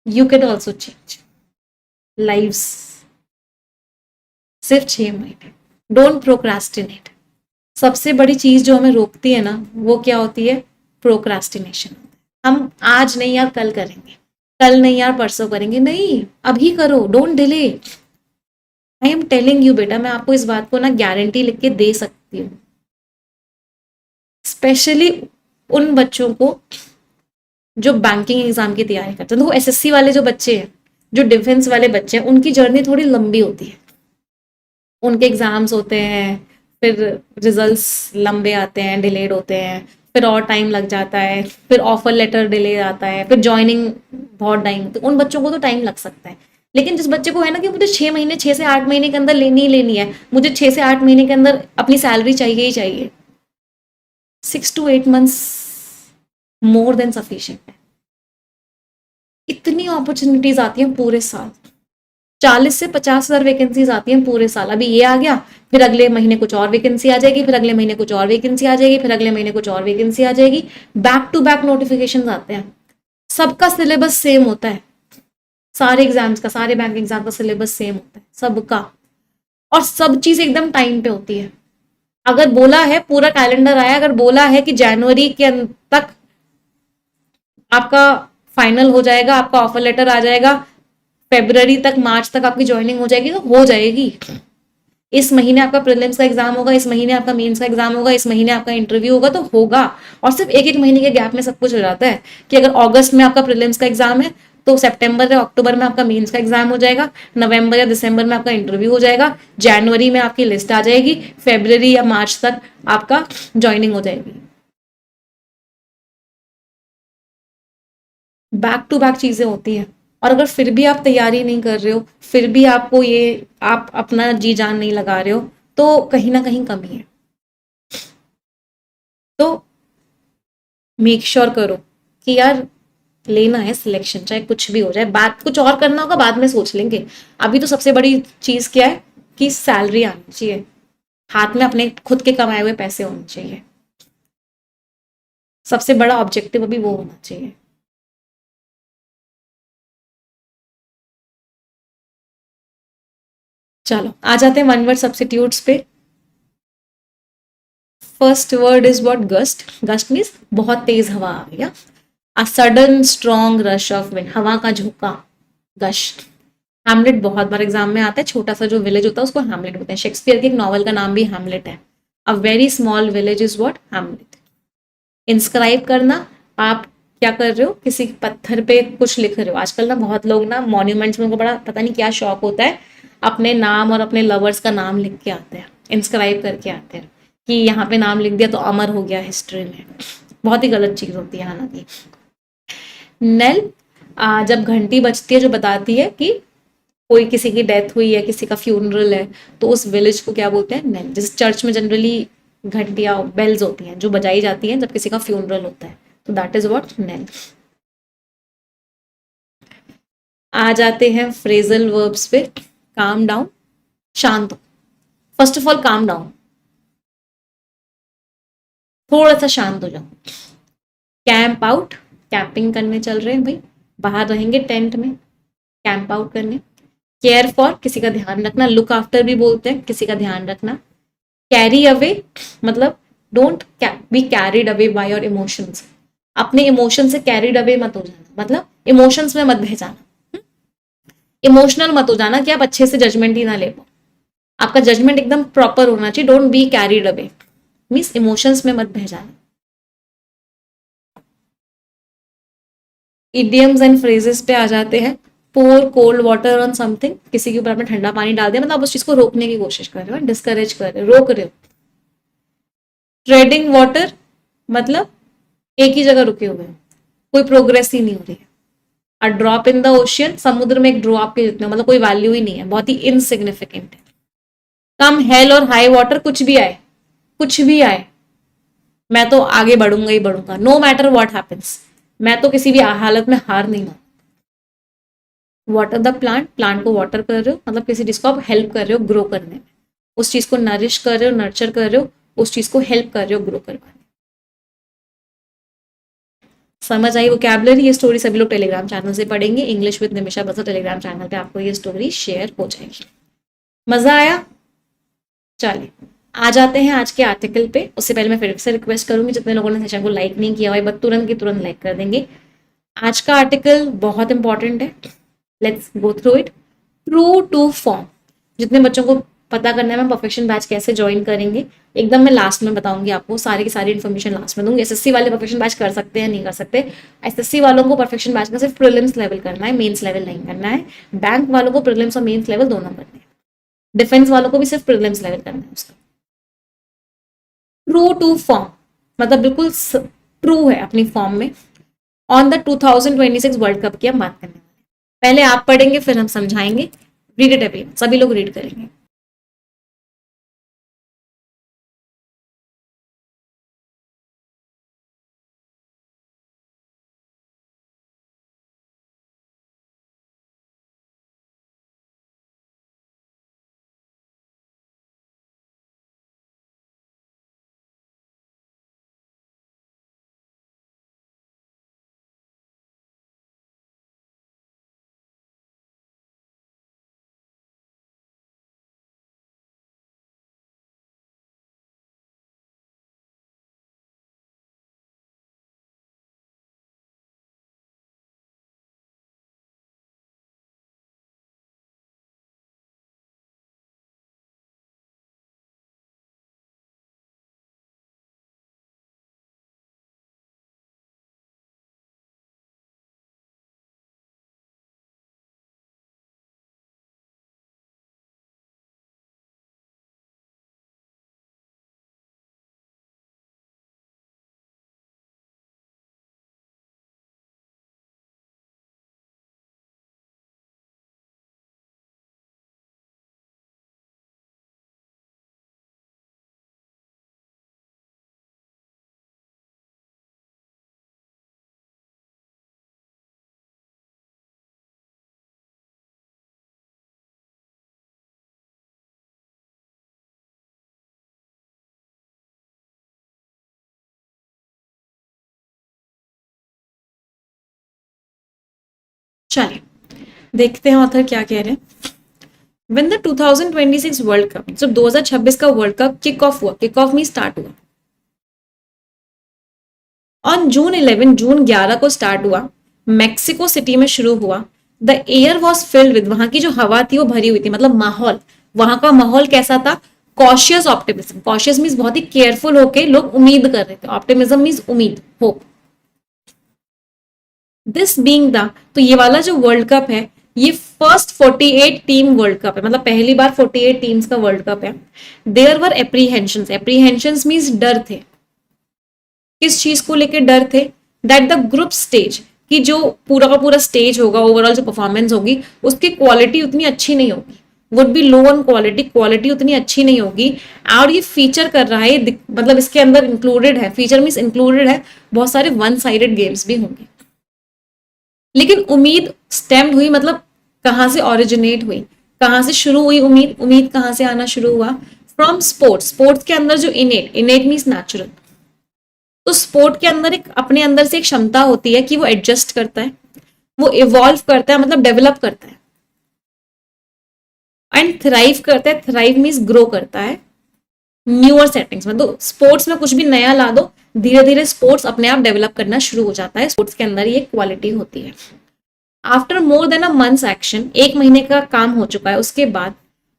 You can also change lives, सिर्फ 6 महीने। Don't procrastinate. सबसे बड़ी चीज जो हमें रोकती है ना, वो क्या होती है? प्रोक्रास्टिनेशन। हम आज नहीं यार कल करेंगे, कल नहीं यार परसों करेंगे, नहीं अभी करो, don't delay. I am telling you बेटा, मैं आपको इस बात को ना गारंटी लिख के दे सकती हूँ, स्पेशली उन बच्चों को जो बैंकिंग एग्जाम की तैयारी करते हैं। तो वो एसएससी वाले जो बच्चे हैं, जो डिफेंस वाले बच्चे हैं, उनकी जर्नी थोड़ी लंबी होती है, उनके एग्जाम्स होते हैं, फिर रिजल्ट्स लंबे आते हैं, डिलेड होते हैं, फिर और टाइम लग जाता है, फिर ऑफर लेटर डिले आता है, फिर ज्वाइनिंग बहुत टाइम, तो उन बच्चों को तो टाइम लग सकता है। लेकिन जिस बच्चे को है ना कि मुझे 6 महीने, 6 से 8 महीने के अंदर लेनी ही लेनी है, मुझे 6 से 8 महीने के अंदर अपनी सैलरी चाहिए ही चाहिए, 6 to 8 months more than sufficient है। इतनी अपॉर्चुनिटीज आती हैं पूरे साल, 40 से 50 हजार वैकेंसीज आती हैं पूरे साल। अभी ये आ गया, फिर अगले महीने कुछ और वैकेंसी आ जाएगी, फिर अगले महीने कुछ और वैकेंसी आ जाएगी, फिर अगले महीने कुछ और वैकेंसी आ जाएगी, बैक टू बैक नोटिफिकेशन आते हैं। सबका सिलेबस सेम होता है, सारे एग्जाम्स का, सारे बैंक एग्जाम का सिलेबस सेम होता है सबका, और सब चीज एकदम टाइम पे होती है। अगर बोला है, पूरा कैलेंडर आया, अगर बोला है कि जनवरी के अंत तक आपका फाइनल हो जाएगा, आपका ऑफर लेटर आ जाएगा, फेब्रवरी तक, मार्च तक आपकी ज्वाइनिंग हो जाएगी, तो हो जाएगी। इस महीने आपका प्रीलिम्स का एग्जाम होगा, इस महीने आपका मेंस का एग्जाम होगा, इस महीने आपका इंटरव्यू होगा, तो होगा। और सिर्फ एक एक महीने के गैप में सब कुछ हो जाता है कि अगर अगस्त में आपका प्रीलिम्स का एग्जाम है, तो सितंबर या अक्टूबर में आपका मेंस का एग्जाम हो जाएगा, नवंबर या दिसंबर में आपका इंटरव्यू हो जाएगा, जनवरी में आपकी लिस्ट आ जाएगी, फेब्रवरी या मार्च तक आपका ज्वाइनिंग हो जाएगी। बैक टू बैक चीजें होती हैं, और अगर फिर भी आप तैयारी नहीं कर रहे हो, फिर भी आपको ये, आप अपना जी जान नहीं लगा रहे हो, तो कहीं ना कहीं कमी है। तो मेक श्योर करो कि यार लेना है सिलेक्शन, चाहे कुछ भी हो जाए, बात कुछ और करना होगा बाद में सोच लेंगे। अभी तो सबसे बड़ी चीज क्या है कि सैलरी आनी चाहिए हाथ में, अपने खुद के कमाए हुए पैसे होने चाहिए, सबसे बड़ा ऑब्जेक्टिव अभी वो होना चाहिए। चलो आ जाते हैं वन वर्ड सब्स्टिट्यूट्स पे। First word is what? Gust. Gust means बहुत तेज हवा आ गया, a sudden strong rush of wind, हवा का झोंका, गस्ट। हैमलेट बहुत बार एग्जाम में आता है, छोटा सा जो विलेज होता है उसको हैमलेट बोलते हैं, शेक्सपियर के एक नॉवल का नाम भी हैमलेट है। A very small village is what? Hamlet. Inscribe करना, आप क्या कर रहे हो, किसी पत्थर पे कुछ लिख रहे हो। आजकल ना बहुत लोग ना मॉन्यूमेंट्स में, उनको बड़ा पता नहीं क्या शौक होता है, अपने नाम और अपने लवर्स का नाम लिख के आते हैं, इंस्क्राइब करके आते हैं कि यहाँ पे नाम लिख दिया तो अमर हो गया हिस्ट्री में। बहुत ही गलत चीज होती है हालांकि। नेल, जब घंटी बजती है जो बताती है कि कोई किसी की डेथ हुई है, किसी का फ्यूनरल है, तो उस विलेज को क्या बोलते हैं? नेल। जैसे चर्च में जनरली घंटियां, बेल्स होती हैं जो बजाई जाती हैं जब किसी का फ्यूनरल होता है, तो दैट इज व्हाट नेल। आ जाते हैं फ्रेजल वर्ब्स पे। काम डाउन, शांत हो। First of all calm down, थोड़ा सा शांत हो जाओ। कैंप आउट, कैंपिंग करने चल रहे हैं भाई, बाहर रहेंगे टेंट में, कैंप आउट करने। केयर फॉर, किसी का ध्यान रखना, लुक आफ्टर भी बोलते हैं, किसी का ध्यान रखना। कैरी अवे मतलब don't be carried away by your emotions, अपने इमोशन से कैरिड अवे मत हो जाना, मतलब इमोशंस में मत बह जाना, इमोशनल मत हो जाना कि आप अच्छे से जजमेंट ही ना ले पाओ, आपका जजमेंट एकदम प्रॉपर होना चाहिए। Don't be carried away means emotions में मत बह जाना। इडियम्स एंड फ्रेजेस पे आ जाते हैं। पोर कोल्ड वाटर ऑन समथिंग, किसी के ऊपर आपने ठंडा पानी डाल दिया, मतलब आप उस चीज को रोकने की कोशिश कर रहे हो, डिस्करेज कर रहे हो, रोक रहे हो। ट्रेडिंग वाटर मतलब एक ही जगह रुके हुए हैं, कोई प्रोग्रेस ही नहीं हो रही है। A drop in the ocean, समुद्र में एक ड्रॉप के जितने, मतलब कोई वैल्यू ही नहीं है, बहुत ही इनसिग्निफिकेंट है। कम हेल और हाई वाटर, कुछ भी आए, कुछ भी आए, मैं तो आगे बढ़ूंगा ही बढ़ूंगा, नो मैटर व्हाट हैपेंस, मैं तो किसी भी हालत में हार नहीं मान। वाटर द प्लांट, प्लांट को वाटर कर रहे हो, मतलब किसी चीज को आप हेल्प कर रहे हो ग्रो करने में, उस चीज को नरिश कर रहे हो, नर्चर कर रहे हो, उस चीज को हेल्प कर रहे हो ग्रो करवाने। समझ आई वोकैबुलरी? ये स्टोरी सभी लोग टेलीग्राम चैनल से पढ़ेंगे, इंग्लिश विद निमिषा बस टेलीग्राम चैनल पे आपको ये स्टोरी शेयर हो जाएगी। मजा आया? चलिए आ जाते हैं आज के आर्टिकल पे। उससे पहले मैं फिर से रिक्वेस्ट करूंगी, जितने लोगों ने सेशन को लाइक नहीं किया हुआ है तुरंत की तुरंत लाइक कर देंगे। आज का आर्टिकल बहुत इंपॉर्टेंट है, let's go through it. True to form, जितने बच्चों को पता करना है मैं परफेक्शन बैच कैसे ज्वाइन करेंगे, एकदम मैं लास्ट में बताऊंगी आपको, सारी की सारी इन्फॉर्मेशन लास्ट में दूंगी। एसएससी वाले परफेक्शन बैच कर सकते हैं, नहीं कर सकते। एसएससी वालों को परफेक्शन बैच का सिर्फ प्रीलिम्स लेवल करना है, मेंस लेवल नहीं करना है। बैंक वालों को प्रीलिम्स और मेंस लेवल दोनों करने हैं। डिफेंस वालों को भी सिर्फ प्रीलिम्स लेवल करना है उसका। ट्रू टू फॉर्म मतलब बिल्कुल ट्रू है अपनी फॉर्म में। ऑन द 2026 वर्ल्ड कप की हम बात करने वाले हैं। पहले आप पढ़ेंगे फिर हम समझाएंगे। रीड इट एवरीवन, सभी लोग रीड करेंगे। चलिए देखते हैं ऑथर क्या कह रहे हैं। When the 2026 वर्ल्ड कप, जब 2026 का वर्ल्ड कप किक ऑफ हुआ, किक ऑफ में स्टार्ट हुआ ऑन जून 11, जून 11 को स्टार्ट हुआ, मैक्सिको सिटी में शुरू हुआ। The air was filled with, वहां की जो हवा थी वो भरी हुई थी, मतलब माहौल, वहां का माहौल कैसा था? कॉशियस ऑप्टिमिज्म, कॉशियस मीन्स बहुत ही केयरफुल होके लोग उम्मीद कर रहे थे, ऑप्टिमिज्म मीन्स उम्मीद, होप। दिस बीइंग द, तो ये वाला जो वर्ल्ड कप है ये फर्स्ट 48 टीम वर्ल्ड कप है, मतलब पहली बार 48 टीम्स का वर्ल्ड कप है। There were apprehensions, apprehensions means डर थे। किस चीज को लेकर डर थे? दैट द ग्रुप स्टेज, कि जो पूरा का पूरा स्टेज होगा, ओवरऑल जो परफॉर्मेंस होगी उसकी क्वालिटी उतनी अच्छी नहीं होगी। Would be low on quality, quality उतनी अच्छी नहीं होगी। और ये फीचर कर रहा है, मतलब इसके अंदर इंक्लूडेड है, फीचर मीन्स इंक्लूडेड है, बहुत सारे वन साइडेड गेम्स भी होंगे। लेकिन उम्मीद स्टेम्ड हुई, मतलब कहाँ से ओरिजिनेट हुई, कहाँ से शुरू हुई उम्मीद, उम्मीद कहाँ से आना शुरू हुआ, फ्रॉम स्पोर्ट्स। स्पोर्ट्स के अंदर जो इनेट, इनेट मीन्स नेचुरल, तो स्पोर्ट के अंदर एक अपने अंदर से एक क्षमता होती है कि वो एडजस्ट करता है, वो इवॉल्व करता है, मतलब डेवलप करता है, एंड थ्राइव करता है, थ्राइव मीन्स ग्रो करता है न्यूअर सेटिंग्स में। तो स्पोर्ट्स में कुछ भी नया ला दो, धीरे धीरे स्पोर्ट्स अपने आप डेवलप करना शुरू हो जाता है, स्पोर्ट्स के अंदर ये क्वालिटी होती है। After more than a months action, एक महीने का काम हो चुका है उसके बाद,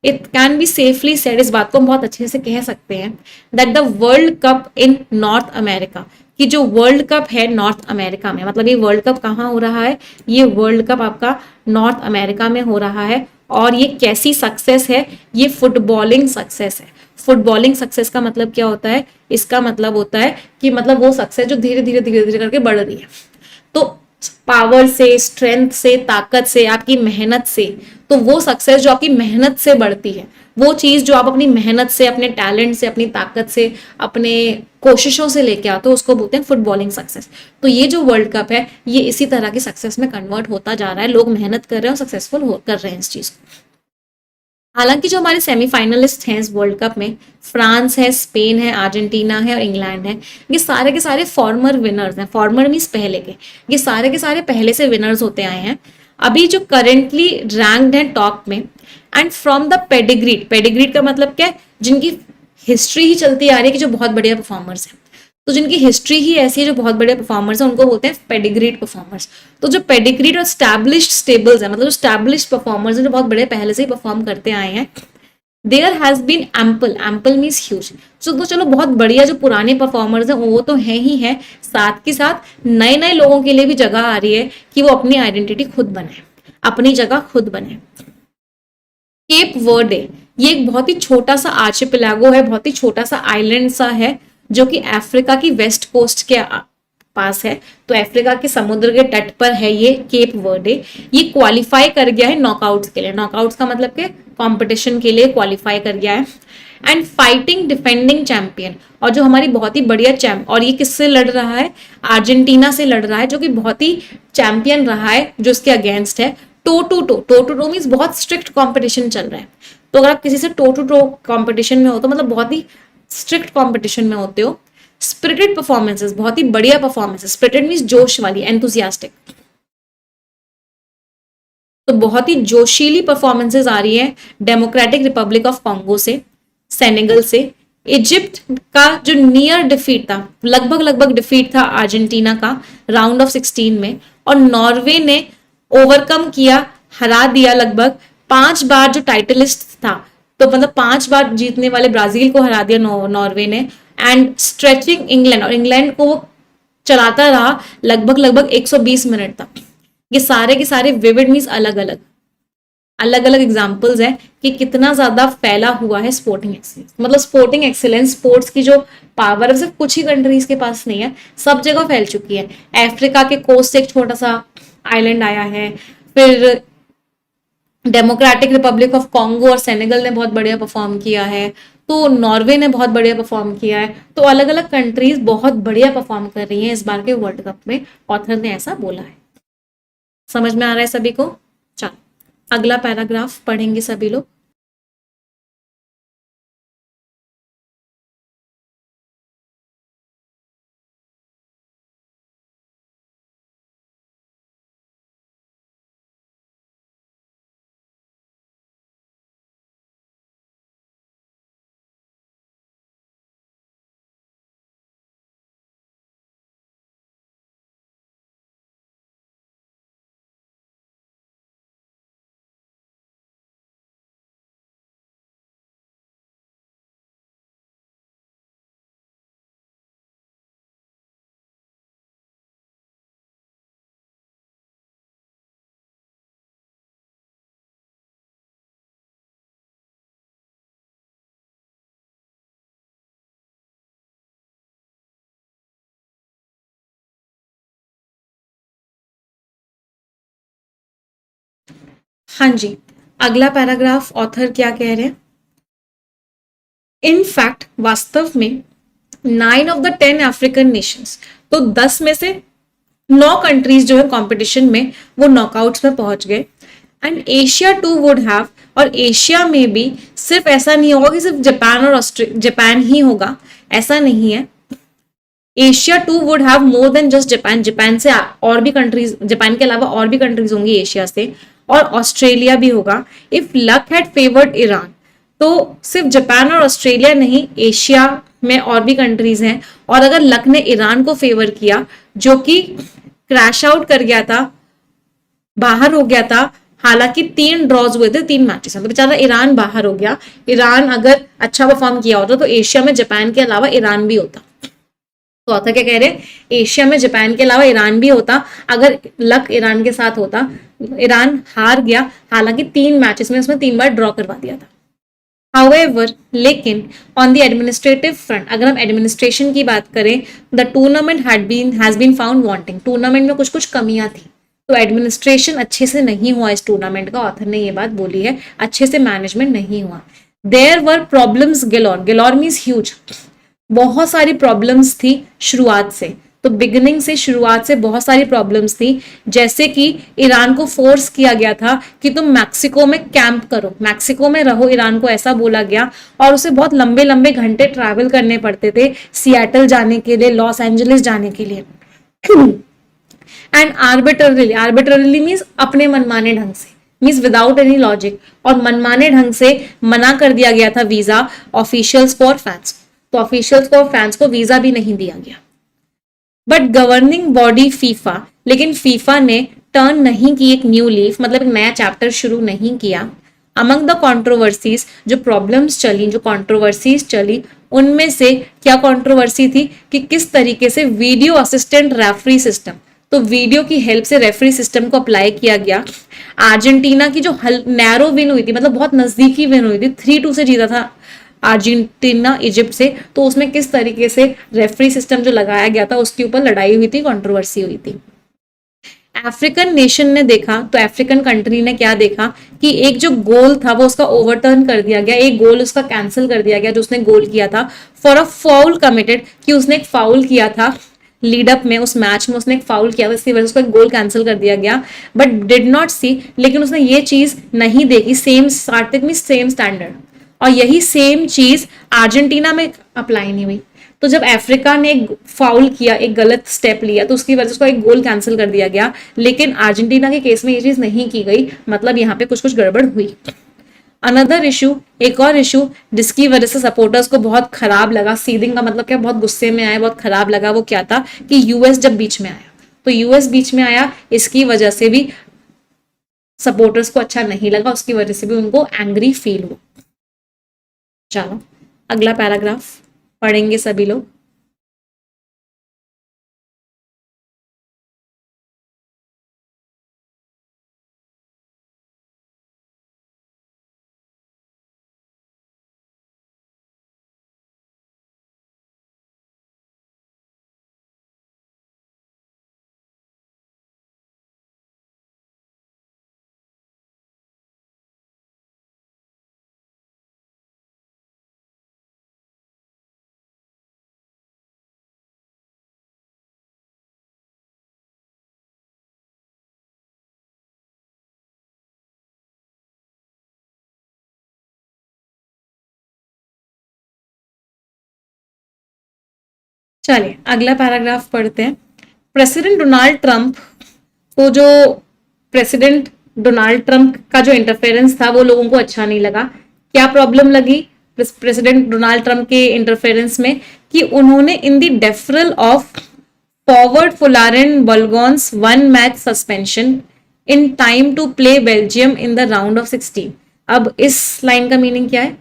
it can be safely said, इस बात को हम बहुत अच्छे से कह सकते हैं, that the world cup in north America, कि जो वर्ल्ड कप है नॉर्थ अमेरिका में, मतलब ये वर्ल्ड कप कहाँ हो रहा है, ये वर्ल्ड कप आपका नॉर्थ अमेरिका में हो रहा है। और ये कैसी सक्सेस है, ये फुटबॉलिंग सक्सेस है। फुटबॉलिंग सक्सेस का मतलब क्या होता है, इसका मतलब होता है कि मतलब वो सक्सेस जो धीरे धीरे धीरे धीरे करके बढ़ रही है। तो पावर से, स्ट्रेंथ से, ताकत से, आपकी मेहनत से, तो वो सक्सेस जो आपकी मेहनत से बढ़ती है, वो चीज जो आप अपनी मेहनत से, अपने टैलेंट से, अपनी ताकत से, अपने कोशिशों से लेके आते हो, उसको बोलते हैं फुटबॉलिंग सक्सेस। तो ये जो वर्ल्ड कप है, ये इसी तरह की सक्सेस में कन्वर्ट होता जा रहा है, लोग मेहनत कर रहे हैं और सक्सेसफुल कर रहे हैं इस चीज को। हालांकि जो हमारे सेमीफाइनलिस्ट हैं इस वर्ल्ड कप में, फ्रांस है, स्पेन है, अर्जेंटीना है और इंग्लैंड है, ये सारे के सारे फॉर्मर विनर्स हैं। फॉर्मर मीन्स पहले के, ये सारे के सारे पहले से विनर्स होते आए हैं। अभी जो करेंटली रैंक्ड हैं टॉप में, and from the pedigreed, pedigreed का मतलब क्या है, जिनकी हिस्ट्री ही चलती आ रही है कि जो बहुत बढ़िया परफॉर्मर्स हैं, तो जिनकी हिस्ट्री ही ऐसी है, जो बहुत बड़े परफॉर्मर्स हैं, उनको बोलते हैं पेडिग्रीड परफॉर्मर्स। तो जो पेडिग्रीड और स्टैब्लिश्ड स्टेबल्स है, मतलब जो स्टैब्लिश्ड परफॉर्मर्स हैं, जो बहुत बड़े पहले से ही परफॉर्म करते आए हैं, there has been ample, ample means huge. तो चलो बहुत बढ़िया जो पुराने परफॉर्मर्स हैं वो तो है ही है, साथ के साथ नए नए लोगों के लिए भी जगह आ रही है कि वो अपनी आइडेंटिटी खुद बनाए, अपनी जगह खुद बने। केप वर्डे, ये एक बहुत ही छोटा सा आर्चिपेलागो है, बहुत ही छोटा सा आइलैंड सा है, जो कि अफ्रीका की वेस्ट कोस्ट के पास है। तो अफ्रीका के समुद्र के तट पर है ये केप वर्डे। ये क्वालिफाई कर गया है नॉकआउट्स के लिए, नॉकआउट्स का मतलब के कंपटीशन के लिए क्वालिफाई कर गया है। एंड फाइटिंग डिफेंडिंग चैंपियन, और जो हमारी बहुत ही बढ़िया चैंप, और ये किससे लड़ रहा है, अर्जेंटीना से लड़ रहा है, जो कि बहुत ही चैंपियन रहा है जो इसके अगेंस्ट है। Toe to toe, toe to toe means बहुत स्ट्रिक्ट कॉम्पिटिशन चल रहा है। तो अगर आप किसी से टो टू टो कॉम्पिटिशन में हो, तो मतलब बहुत ही स्ट्रिक्ट कॉम्पिटिशन में होते हो। स्पिरिटेड परफॉर्मेंसेस, बहुत ही बढ़िया परफॉर्मेंसेस, स्पिरिटेड मीन्स जोश वाली, एंथुसियास्टिक, तो बहुत ही जोशीली परफॉर्मेंसेस आ रही है डेमोक्रेटिक रिपब्लिक ऑफ कॉन्गो से, सेनेगल से। इजिप्ट का जो नियर डिफीट था, लगभग लगभग डिफीट था अर्जेंटीना का राउंड ऑफ 16 में, और नॉर्वे ने ओवरकम किया, हरा दिया लगभग 5 बार जो टाइटलिस्ट था, तो मतलब 5 बार जीतने वाले ब्राजील को हरा दिया नॉर्वे ने। एंड स्ट्रेचिंग इंग्लैंड, और इंग्लैंड को वो चलाता रहा लगभग लगभग 120 मिनट तक। ये सारे के सारे विविड मीन्स अलग अलग, अलग अलग एग्जाम्पल्स हैं कि कितना ज्यादा फैला हुआ है स्पोर्टिंग एक्सीलेंस। मतलब स्पोर्टिंग एक्सीलेंस, स्पोर्ट्स की जो पावर है सिर्फ कुछ ही कंट्रीज के पास नहीं है, सब जगह फैल चुकी है। अफ्रीका के कोस्ट से एक छोटा सा आइलैंड आया है, फिर डेमोक्रेटिक रिपब्लिक ऑफ कॉन्गो और सेनेगल ने बहुत बढ़िया परफॉर्म किया है, तो नॉर्वे ने बहुत बढ़िया परफॉर्म किया है। तो अलग अलग कंट्रीज बहुत बढ़िया परफॉर्म कर रही हैं इस बार के वर्ल्ड कप में, ऑथर ने ऐसा बोला है। समझ में आ रहा है सभी को? चलो अगला पैराग्राफ पढ़ेंगे सभी लोग। हाँ जी, अगला पैराग्राफ ऑथर क्या कह रहे हैं? इन फैक्ट वास्तव में 9 ऑफ द 10 अफ्रीकन नेशंस, तो 10 में से 9 कंट्रीज जो है कंपटीशन में वो नॉकआउट्स में पहुंच गए। And Asia too would have, और एशिया में भी सिर्फ ऐसा नहीं होगा कि सिर्फ जापान और जापान ही होगा, ऐसा नहीं है। Asia too would have more than just Japan, Japan से और भी कंट्रीज, जापान के अलावा और भी कंट्रीज होंगी एशिया से, और ऑस्ट्रेलिया भी होगा। If luck had favoured Iran, तो सिर्फ जापान और ऑस्ट्रेलिया नहीं, एशिया में और भी कंट्रीज हैं। और अगर लक ने ईरान को फेवर किया, जो कि क्रैश आउट कर गया था, बाहर हो गया था, हालांकि 3 ड्रॉज हुए थे 3 मैचेस में, तो बेचारा ईरान बाहर हो गया। ईरान अगर अच्छा परफॉर्म किया होता तो एशिया में जापान के अलावा ईरान भी होता। तो ऑथर क्या कह रहे हैं? एशिया में जापान के अलावा ईरान भी होता अगर लक ईरान के साथ होता। ईरान हार गया, हालांकि 3 मैचेस में उसमें 3 बार ड्रॉ करवा दिया था। However, लेकिन ऑन द एडमिनिस्ट्रेटिव फ्रंट, अगर हम एडमिनिस्ट्रेशन की बात करें, the tournament has been found wanting, tournament में कुछ कुछ कमियां थी, तो एडमिनिस्ट्रेशन अच्छे से नहीं हुआ इस टूर्नामेंट का। ऑथर ने ये बात बोली है, अच्छे से मैनेजमेंट नहीं हुआ। There were problems galore, galore means huge, बहुत सारी प्रॉब्लम्स थी शुरुआत से, तो बिगिनिंग से, शुरुआत से बहुत सारी प्रॉब्लम्स थी। जैसे कि ईरान को फोर्स किया गया था कि तुम मैक्सिको में कैंप करो, मैक्सिको में रहो, ईरान को ऐसा बोला गया, और उसे बहुत लंबे लंबे घंटे ट्रैवल करने पड़ते थे सियाटल जाने के लिए, लॉस एंजलिस जाने के लिए। एंड आर्बिट्ररीली, आर्बिट्ररीली मीन्स अपने मनमाने ढंग से, मीन्स विदाउट एनी लॉजिक, और मनमाने ढंग से मना कर दिया गया था वीजा ऑफिशियल्स को और फैंस, तो ऑफिशियल्स को और फैंस को वीजा भी नहीं दिया गया। बट गवर्निंग बॉडी फीफा, लेकिन फीफा ने टर्न नहीं की एक न्यू लीफ, मतलब एक नया चैप्टर शुरू नहीं किया। अमंग द कंट्रोवर्सीज, जो प्रॉब्लम्स चली, जो कंट्रोवर्सीज चली, उनमें से क्या कंट्रोवर्सी थी कि किस तरीके से वीडियो असिस्टेंट रेफरी सिस्टम, तो वीडियो की हेल्प से रेफरी सिस्टम को अप्लाई किया गया। अर्जेंटीना की जो नैरो विन हुई थी, मतलब बहुत नजदीकी विन हुई थी, 3-2 से जीता था अर्जेंटीना इजिप्ट से, तो उसमें किस तरीके से रेफरी सिस्टम जो लगाया गया था उसके ऊपर लड़ाई हुई थी, कंट्रोवर्सी हुई थी। अफ्रीकन नेशन ने देखा, तो अफ्रीकन कंट्री ने क्या देखा कि एक जो गोल था वो उसका ओवरटर्न कर दिया गया, एक गोल उसका कैंसिल कर दिया गया जो उसने गोल किया था, फॉर अ फाउल कमिटेड, कि उसने एक फाउल किया था लीड अप में, उस मैच में उसने एक फाउल किया था, इसकी वजह से उसका गोल कैंसिल कर दिया गया। बट डिड नॉट सी, लेकिन उसने ये चीज नहीं देखी, सेम सार्थिक में सेम स्टैंडर्ड, और यही सेम चीज अर्जेंटीना में अप्लाई नहीं हुई। तो जब अफ्रीका ने एक फाउल किया, एक गलत स्टेप लिया, तो उसकी वजह से उसको एक गोल कैंसिल कर दिया गया, लेकिन अर्जेंटीना के केस में ये चीज नहीं की गई, मतलब यहाँ पे कुछ कुछ गड़बड़ हुई। अनदर इशू, एक और इशू जिसकी वजह से सपोर्टर्स को बहुत खराब लगा, सीदिंग का मतलब क्या, बहुत गुस्से में आए, बहुत खराब लगा, वो क्या था कि यूएस जब बीच में आया, तो यूएस बीच में आया, इसकी वजह से भी सपोर्टर्स को अच्छा नहीं लगा, उसकी वजह से भी उनको एंग्री फील हुआ। चलो अगला पैराग्राफ पढ़ेंगे सभी लोग। चलिए अगला पैराग्राफ पढ़ते हैं। प्रेसिडेंट डोनाल्ड ट्रंप को, जो प्रेसिडेंट डोनाल्ड ट्रंप का जो इंटरफेरेंस था वो लोगों को अच्छा नहीं लगा। क्या प्रॉब्लम लगी प्रेसिडेंट डोनाल्ड ट्रंप के इंटरफेरेंस में? कि उन्होंने in the deferral of forward Folarin Balogun's 1 match suspension in time to play Belgium in the round of 16। अब इस लाइन का मीनिंग क्या है?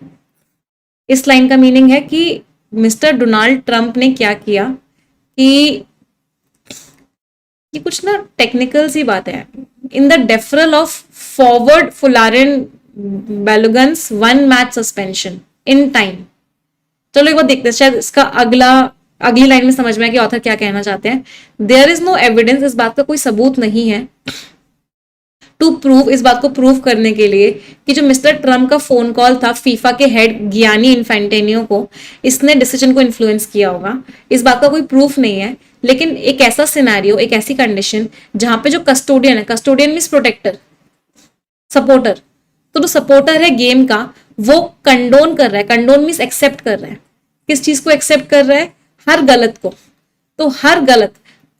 इस लाइन का मीनिंग है कि मिस्टर डोनाल्ड ट्रंप ने क्या किया कि ये कुछ ना टेक्निकल सी बात है। In the deferral of forward Folarin Balogun's 1 match suspension in time. चलो एक बार देखते हैं, शायद इसका अगली लाइन में समझ में आया कि ऑथर क्या कहना चाहते हैं। देयर इज नो एविडेंस, इस बात का कोई सबूत नहीं है टू प्रूव, इस बात को प्रूव करने के लिए कि जो मिस्टर ट्रम्प का फोन कॉल था फीफा के हेड गियानी इन्फेंटेनियो को, इसने डिसीजन को इन्फ्लुएंस किया होगा, इस बात का कोई प्रूफ नहीं है। लेकिन एक ऐसा सिनेरियो, एक ऐसी कंडीशन जहां पे जो कस्टोडियन है, कस्टोडियन मीन्स प्रोटेक्टर, सपोर्टर, तो जो सपोर्टर है गेम का, वो कंडोन कर रहा है, कंडोन मीन्स एक्सेप्ट कर रहा है। किस चीज को एक्सेप्ट कर रहा है? हर गलत को। तो हर गलत,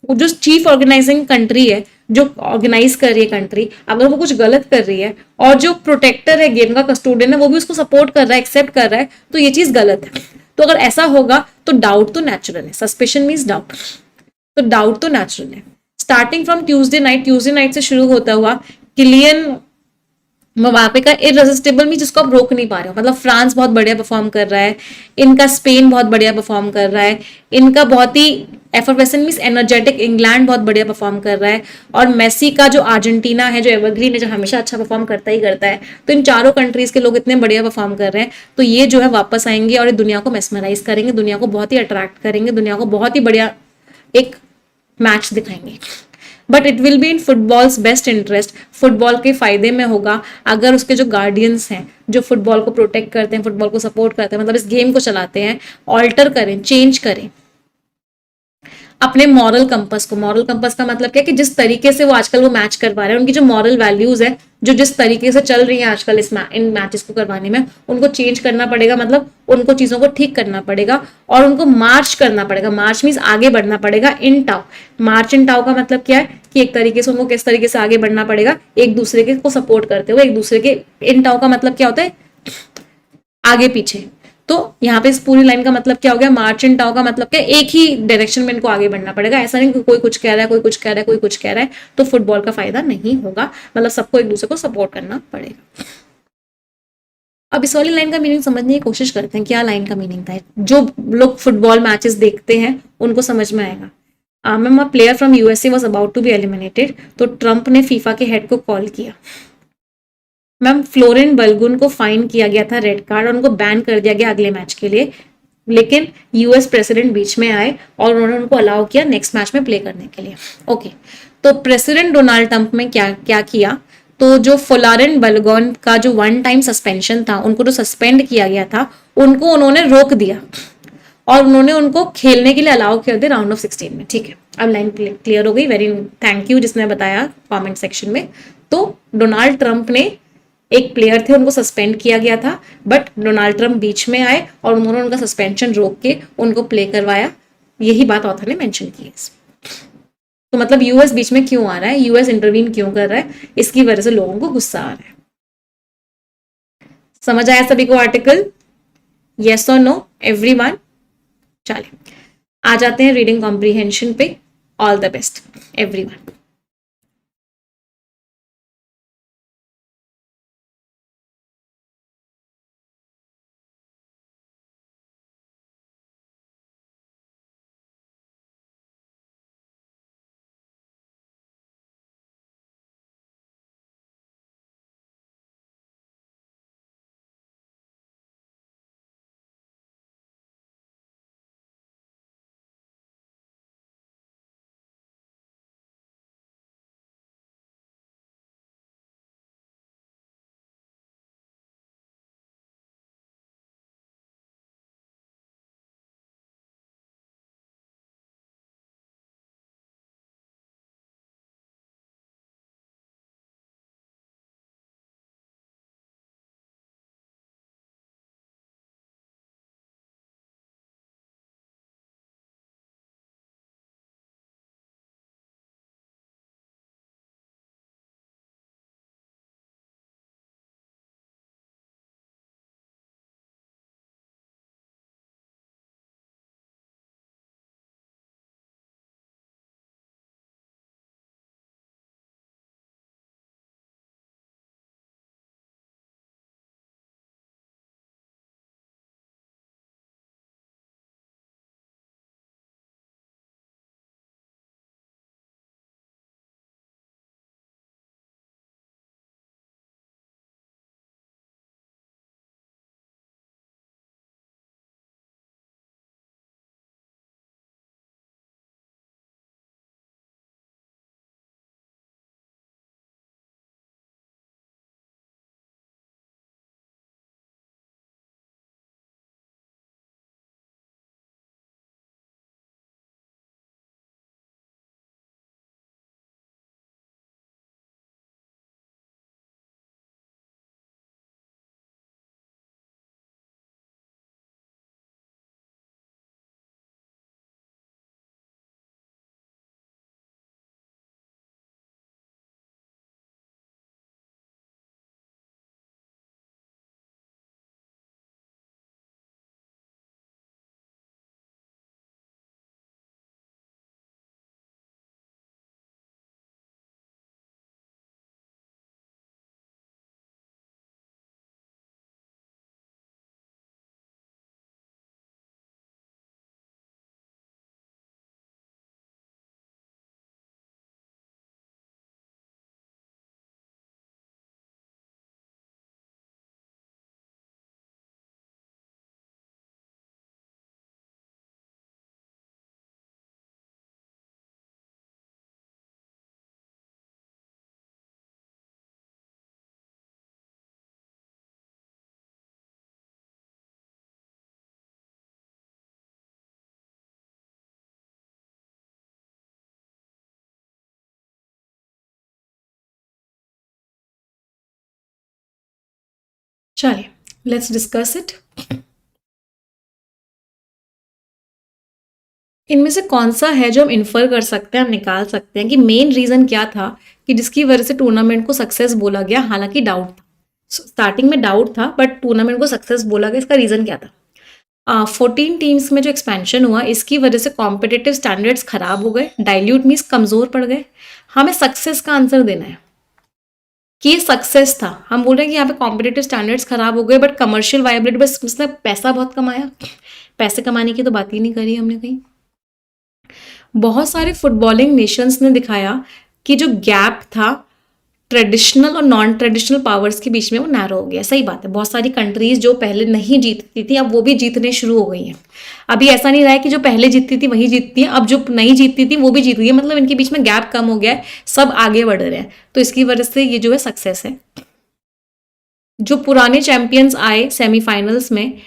जो चीफ ऑर्गेनाइजिंग कंट्री है, जो ऑर्गेनाइज कर रही है कंट्री, अगर वो कुछ गलत कर रही है और जो प्रोटेक्टर है गेम का, कस्टोडियन है, वो भी उसको सपोर्ट कर रहा है, एक्सेप्ट कर रहा है, तो ये चीज गलत है। तो अगर ऐसा होगा तो डाउट तो नेचुरल है, सस्पेशन मीन्स डाउट, तो डाउट तो नेचुरल है। स्टार्टिंग फ्रॉम ट्यूसडे नाइट से शुरू होता हुआ किलियन मबापे का इररेसिस्टिबल में, जिसको आप रोक नहीं पा रहे हो, मतलब फ्रांस बहुत बढ़िया परफॉर्म कर रहा है, इनका स्पेन बहुत बढ़िया परफॉर्म कर रहा है, इनका बहुत ही एफरवेसेंट मींस एनर्जेटिक इंग्लैंड बहुत बढ़िया परफॉर्म कर रहा है, और मेसी का जो अर्जेंटीना है, जो एवरग्रीन है, जो हमेशा अच्छा परफॉर्म करता ही करता है, तो इन चारों कंट्रीज के लोग इतने बढ़िया परफॉर्म कर रहे हैं, तो ये जो है वापस आएंगे और ये दुनिया को मेस्मराइज करेंगे, दुनिया को बहुत ही अट्रैक्ट करेंगे, दुनिया को बहुत ही बढ़िया एक मैच दिखाएंगे। But it will be in footballs best interest, football के फायदे में होगा अगर उसके जो गार्डियंस हैं, जो फुटबॉल को प्रोटेक्ट करते हैं, फुटबॉल को सपोर्ट करते हैं, मतलब इस गेम को चलाते हैं, ऑल्टर करें, चेंज करें अपने मॉरल कंपस को। मॉरल कंपस का मतलब क्या है कि जिस तरीके से वो आजकल वो मैच करवा रहे हैं, उनकी जो मॉरल वैल्यूज है, जो जिस तरीके से चल रही है आजकल इन मैचेस को करवाने में, उनको चेंज करना पड़ेगा, मतलब उनको चीजों को ठीक करना पड़ेगा और उनको मार्च करना पड़ेगा। मार्च मीन्स आगे बढ़ना पड़ेगा इन टाउ। मार्च इन टाउ का मतलब क्या है कि एक तरीके से उनको किस तरीके से आगे बढ़ना पड़ेगा, एक दूसरे के को सपोर्ट करते हुए, एक दूसरे के। इन टाउ का मतलब क्या होता है? आगे पीछे। तो यहाँ पे इस पूरी लाइन का मतलब क्या हो गया? मार्च इन टाउ का मतलब क्या? एक ही डायरेक्शन में इनको आगे बढ़ना पड़ेगा। ऐसा नहीं कि कोई कुछ कह रहा है, कोई कुछ कह रहा है, कोई कुछ कह रहा है, तो फुटबॉल का फायदा नहीं होगा, मतलब सबको एक दूसरे को सपोर्ट करना पड़ेगा। अब इस वाली लाइन का मीनिंग समझने की कोशिश करते हैं, क्या लाइन का मीनिंग था। जो लोग फुटबॉल मैचेस देखते हैं उनको समझ में आएगा। Ma'am, a player from USA was about to be eliminated, तो ट्रंप ने फीफा के हेड को कॉल किया। मैम, फ्लोरेंट बलगुन को फाइन किया गया था, रेड कार्ड, और उनको बैन कर दिया गया अगले मैच के लिए, लेकिन यूएस प्रेसिडेंट बीच में आए और उन्होंने उनको अलाउ किया नेक्स्ट मैच में प्ले करने के लिए। ओके, तो प्रेसिडेंट डोनाल्ड ट्रंप में क्या क्या किया, तो जो फ्लोरेंट बलगुन का जो वन टाइम सस्पेंशन था, उनको जो सस्पेंड किया गया था, उनको उन्होंने रोक दिया और उन्होंने उनको खेलने के लिए अलाउ कर दिया राउंड ऑफ 16 में। ठीक है, अब लाइन क्लियर हो गई। वेरी थैंक यू जिसने बताया कमेंट सेक्शन में। तो डोनाल्ड ट्रंप ने, एक प्लेयर थे, उनको सस्पेंड किया गया था, बट डोनाल्ड ट्रंप बीच में आए और उन्होंने उनका सस्पेंशन रोक के उनको प्ले करवाया। यही बात ऑथर ने मेंशन की है। तो मतलब यूएस बीच में क्यों आ रहा है, यूएस इंटरवीन क्यों कर रहा है, इसकी वजह से लोगों को गुस्सा आ रहा है। समझ आया सभी को आर्टिकल? यस और नो एवरीवन? चलिए आ जाते हैं रीडिंग कॉम्प्रीहेंशन पे। All the best everyone. चलिए लेट्स डिस्कस इट। इनमें से कौन सा है जो हम इन्फर कर सकते हैं, हम निकाल सकते हैं कि मेन रीजन क्या था कि जिसकी वजह से टूर्नामेंट को सक्सेस बोला गया, हालांकि डाउट था, स्टार्टिंग में डाउट था बट टूर्नामेंट को सक्सेस बोला गया। इसका रीजन क्या था? 14 टीम्स में जो एक्सपेंशन हुआ इसकी वजह से कॉम्पिटिटिव स्टैंडर्ड्स खराब हो गए, डाइल्यूट मीन्स कमजोर पड़ गए। हमें सक्सेस का आंसर देना है कि ये सक्सेस था। हम बोल रहे हैं कि यहाँ पे कॉम्पिटिटिव स्टैंडर्ड्स खराब हो गए बट कमर्शियल वायबिलिटी, बस उसने पैसा बहुत कमाया, पैसे कमाने की तो बात ही नहीं करी हमने कहीं। बहुत सारे फुटबॉलिंग नेशंस ने दिखाया कि जो गैप था ट्रेडिशनल और नॉन ट्रेडिशनल पावर्स के बीच में वो नैरो हो गया। सही बात है, बहुत सारी कंट्रीज जो पहले नहीं जीतती थी अब वो भी जीतने शुरू हो गई हैं। अभी ऐसा नहीं रहा है कि जो पहले जीतती थी वही जीतती है, अब जो नहीं जीतती थी वो भी जीत गई है, मतलब इनके बीच में गैप कम हो गया है, सब आगे बढ़ रहे हैं। तो इसकी वजह से ये जो है सक्सेस है। जो पुराने चैंपियंस आए सेमीफाइनल्स में,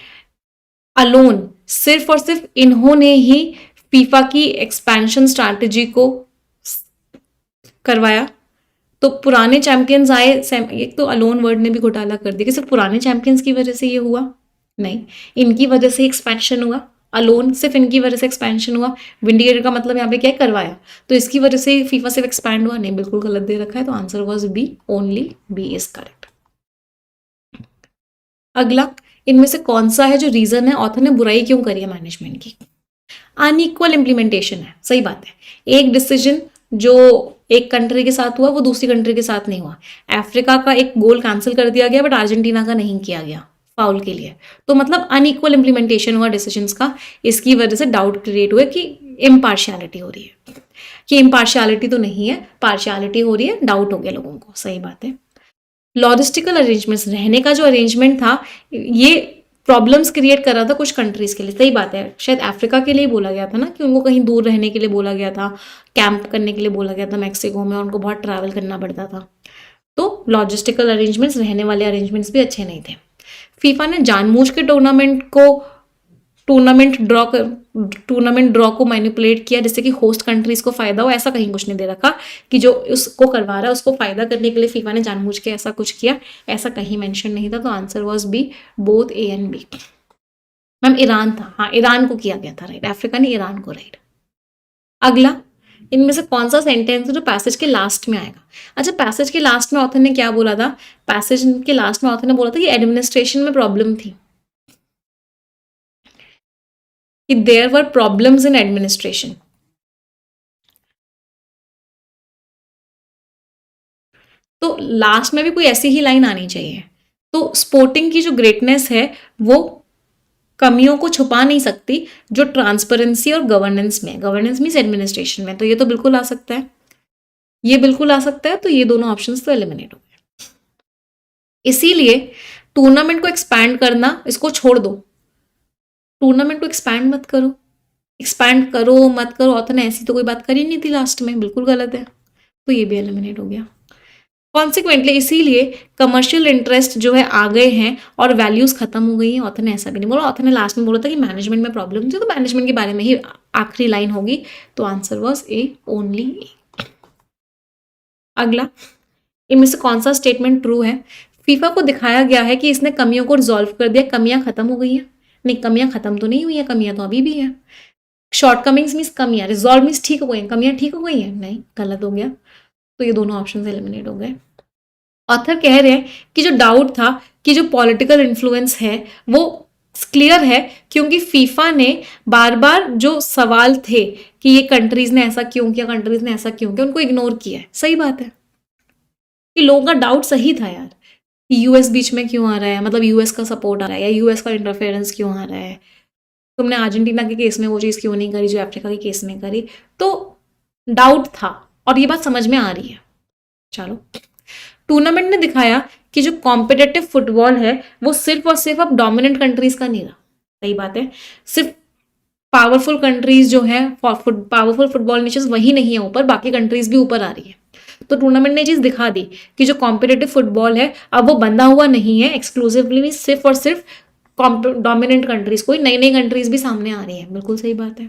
अलोन सिर्फ और सिर्फ इन्होंने ही फीफा की एक्सपेंशन स्ट्रैटेजी को करवाया। तो पुराने चैंपियंस आए, एक तो अलोन वर्ड ने भी घोटाला कर दिया कि सिर्फ पुराने चैंपियंस की वजह से ये हुआ, नहीं, इनकी वजह से एक्सपेंशन हुआ। अलोन सिर्फ इनकी वजह से एक्सपेंशन हुआ। विंडिकेटर का मतलब यहाँ पे क्या है, करवाया, तो इसकी वजह से फीफा सिर्फ एक्सपैंड हुआ, नहीं, बिल्कुल गलत दे रखा है। तो answer was B, only B is correct. अगला, इनमें से कौन सा है जो रीजन है ऑथर ने बुराई क्यों करी है मैनेजमेंट की? अनइक्वल इंप्लीमेंटेशन है। सही बात है, एक डिसीजन जो एक कंट्री के साथ हुआ वो दूसरी कंट्री के साथ नहीं हुआ। अफ्रीका का एक गोल कैंसिल कर दिया गया बट अर्जेंटीना का नहीं किया गया फाउल के लिए, तो मतलब अनइक्वल इंप्लीमेंटेशन हुआ डिसीजंस का। इसकी वजह से डाउट क्रिएट हुए कि इम्पार्शियलिटी हो रही है, कि इम्पार्शियलिटी तो नहीं है, पार्शियलिटी हो रही है, डाउट हो गया लोगों को। सही बात है। लॉजिस्टिकल अरेंजमेंट्स, रहने का जो अरेंजमेंट था ये प्रॉब्लम्स क्रिएट कर रहा था कुछ कंट्रीज के लिए। सही बात है, शायद अफ्रीका के लिए बोला गया था ना कि उनको कहीं दूर रहने के लिए बोला गया था, कैंप करने के लिए बोला गया था मैक्सिको में, उनको बहुत ट्रैवल करना पड़ता था। तो लॉजिस्टिकल अरेंजमेंट्स, रहने वाले अरेंजमेंट्स भी अच्छे नहीं थे। फीफा ने जानबूझ के टूर्नामेंट ड्रॉ को मैनिपुलेट किया जिससे कि होस्ट कंट्रीज को फायदा हो, ऐसा कहीं कुछ नहीं दे रखा कि जो उसको करवा रहा है उसको फायदा करने के लिए फीफा ने जानबूझ के ऐसा कुछ किया, ऐसा कहीं मेंशन नहीं था। तो answer was B, both A and B. Ma'am Iran था, हाँ ईरान को किया गया था, राइट, अफ्रीका ने ईरान को, राइट। अगला, इनमें से कौन सा सेंटेंस है जो पैसेज के लास्ट में आएगा? अच्छा, पैसेज के लास्ट में ऑथर ने क्या बोला था? पैसेज के लास्ट में ऑथर ने बोला था कि एडमिनिस्ट्रेशन में प्रॉब्लम थी, कि there were problems in administration. तो लास्ट में भी कोई ऐसी ही लाइन आनी चाहिए। तो स्पोर्टिंग की जो ग्रेटनेस है वो कमियों को छुपा नहीं सकती जो ट्रांसपेरेंसी और गवर्नेंस में, गवर्नेंस मीन्स एडमिनिस्ट्रेशन में, तो ये तो बिल्कुल आ सकता है, ये बिल्कुल आ सकता है। तो ये दोनों ऑप्शंस तो एलिमिनेट हो गए। इसीलिए टूर्नामेंट को एक्सपैंड करना, इसको छोड़ दो, टूर्नामेंट को एक्सपैंड मत करो, एक्सपैंड करो मत करो, ऑथर ने ऐसी तो कोई बात करी नहीं थी लास्ट में, बिल्कुल गलत है। तो ये भी एलिमिनेट हो गया। कॉन्सिक्वेंटली इसीलिए कमर्शियल इंटरेस्ट जो है आ गए हैं और वैल्यूज खत्म हो गई हैं। ऑथर ने ऐसा भी नहीं बोला, ऑथर ने लास्ट में बोला था कि मैनेजमेंट में प्रॉब्लम थी, तो मैनेजमेंट के बारे में ही आखिरी लाइन होगी। तो आंसर वाज ए, ओनली ए। अगला, इनमें से कौन सा स्टेटमेंट ट्रू है? फीफा को दिखाया गया है कि इसने कमियों को रिजॉल्व कर दिया, कमियां खत्म हो गई हैं। नहीं, कमियां खत्म तो नहीं हुई हैं, कमियां तो अभी भी हैं। शॉर्टकमिंग्स मीन्स कमियां, रिजॉल्व मीन्स ठीक हो गई हैं, कमियां ठीक हो गई हैं, नहीं, गलत हो गया। तो ये दोनों ऑप्शन एलिमिनेट हो गए। ऑथर कह रहे हैं कि जो डाउट था कि जो पॉलिटिकल इन्फ्लुएंस है वो क्लियर है, क्योंकि फीफा ने बार बार जो सवाल थे कि ये कंट्रीज ने ऐसा क्यों किया, कंट्रीज ने ऐसा क्यों किया, उनको इग्नोर किया है। सही बात है कि लोगों का डाउट सही था यार, यूएस बीच में क्यों आ रहा है, मतलब यूएस का सपोर्ट आ रहा है या यूएस का इंटरफेरेंस क्यों आ रहा है, तुमने अर्जेंटीना के केस में वो चीज़ क्यों नहीं करी जो अफ्रीका के केस में करी। तो डाउट था और ये बात समझ में आ रही है। चलो, टूर्नामेंट ने दिखाया कि जो कॉम्पिटेटिव फुटबॉल है वो सिर्फ और सिर्फ अब डोमिनेंट कंट्रीज का नहीं रहा। सही बात है, सिर्फ पावरफुल कंट्रीज जो है, पावरफुल फुटबॉल नेशंस वही नहीं है ऊपर, बाकी कंट्रीज भी ऊपर आ रही है। तो टूर्नामेंट ने चीज दिखा दी कि जो कॉम्पिटेटिव फुटबॉल है अब वो बंधा हुआ नहीं है एक्सक्लूसिवली सिर्फ और सिर्फ डोमिनेंट कंट्रीज, कोई नई नई कंट्रीज भी सामने आ रही है। बिल्कुल सही बात है।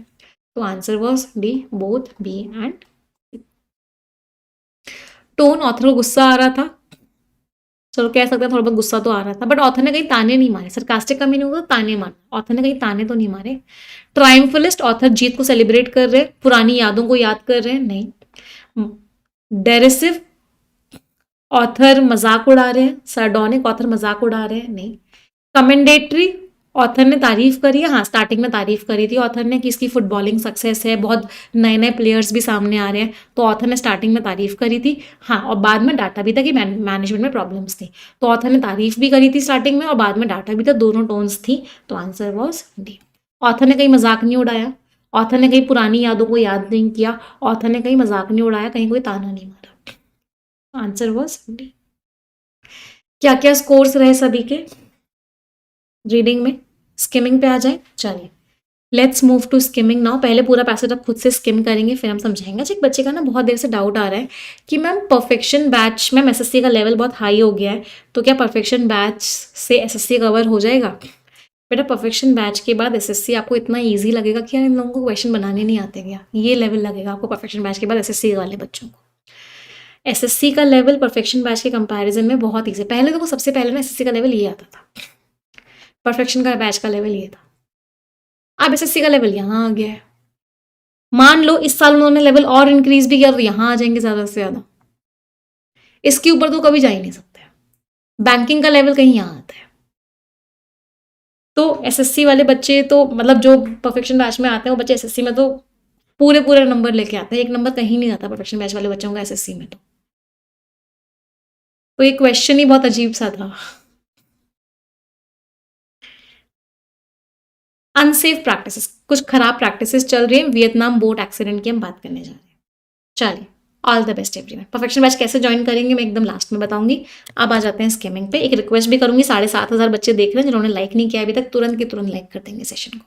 तो answer was D, both B and. Tone, author को गुस्सा आ रहा था, चलो कह सकते हैं थोड़ा बहुत गुस्सा तो आ रहा था, बट ऑथर ने कहीं ताने नहीं मारे। सरकास्टिक का मीनिंग होगा ताने मारना, ऑथर ने कहीं ताने तो नहीं मारे। ट्रायम्फलिस्ट, ऑथर जीत को सेलिब्रेट कर रहे, पुरानी यादों को याद कर रहे हैं, नहीं। डेरिसिव, ऑथर मजाक उड़ा रहे हैं। सार्डोनिक, ऑथर मजाक उड़ा रहे हैं, नहीं। कमेंडेटरी, ऑथर ने तारीफ करी है, हाँ स्टार्टिंग में तारीफ करी थी ऑथर ने कि इसकी फुटबॉलिंग सक्सेस है, बहुत नए नए प्लेयर्स भी सामने आ रहे हैं, तो ऑथर ने स्टार्टिंग में तारीफ करी थी। हाँ, और बाद में डाटा भी था कि मैनेजमेंट में प्रॉब्लम्स थी, तो ऑथर ने तारीफ भी करी थी स्टार्टिंग में और बाद में डाटा भी था, दोनों टोन्स थी, तो आंसर वॉज डी। ऑथर ने कहीं मजाक नहीं उड़ाया, ऑथर ने कहीं पुरानी यादों को याद नहीं किया, ऑथर ने कहीं मजाक नहीं उड़ाया, कहीं कोई ताना नहीं मारा, आंसर वॉज डी। क्या क्या स्कोर्स रहे सभी के रीडिंग में? स्किमिंग पे आ जाए, चलिए let's move to skimming now. पहले पूरा पैसेज आप खुद से स्किम करेंगे, फिर हम समझाएंगे। अच्छा, एक बच्चे का ना बहुत देर से डाउट आ रहा है कि ma'am perfection batch, ma'am SSC का लेवल बहुत हाई हो गया है, तो क्या परफेक्शन बैच से एसएससी कवर हो जाएगा? बेटा परफेक्शन बैच के बाद एसएससी आपको इतना ईजी लगेगा कि यार इन लोगों को क्वेश्चन बनाने नहीं आते क्या, ये लेवल लगेगा आपको परफेक्शन बैच के बाद एसएससी वाले बच्चों को। एसएससी का लेवल परफेक्शन बैच के कंपैरिजन में बहुत ईजी। पहले तो सबसे पहले ना एसएससी का लेवल ये आता था, परफेक्शन का बैच का लेवल ये था, अब एसएससी का लेवल यहाँ आ गया है। मान लो इस साल उन्होंने लेवल और इंक्रीज भी किया तो यहाँ आ जाएंगे ज्यादा से ज्यादा, इसके ऊपर तो कभी जा ही नहीं सकते। बैंकिंग का लेवल कहीं यहाँ आता है, तो एसएससी वाले बच्चे तो मतलब जो परफेक्शन बैच में आते हैं वो बच्चे एसएससी में तो पूरे पूरे नंबर लेके आते हैं, एक नंबर कहीं नहीं आता परफेक्शन बैच वाले बच्चों का एसएससी में। तो ये क्वेश्चन ही बहुत अजीब सा था। अनसेफ प्रैक्टिसेस, कुछ खराब प्रैक्टिसेस चल रही हैं, वियतनाम बोट एक्सीडेंट की हम बात करने जा रहे हैं। चलिए, all the best everyone. Perfection batch कैसे ज्वाइन करेंगे मैं एकदम लास्ट में बताऊंगी। अब आ जाते हैं स्किमिंग पे। एक रिक्वेस्ट भी करूंगी, 7,500 बच्चे देख रहे हैं, जिन्होंने लाइक नहीं किया अभी तक तुरंत की तुरंत लाइक कर देंगे सेशन को।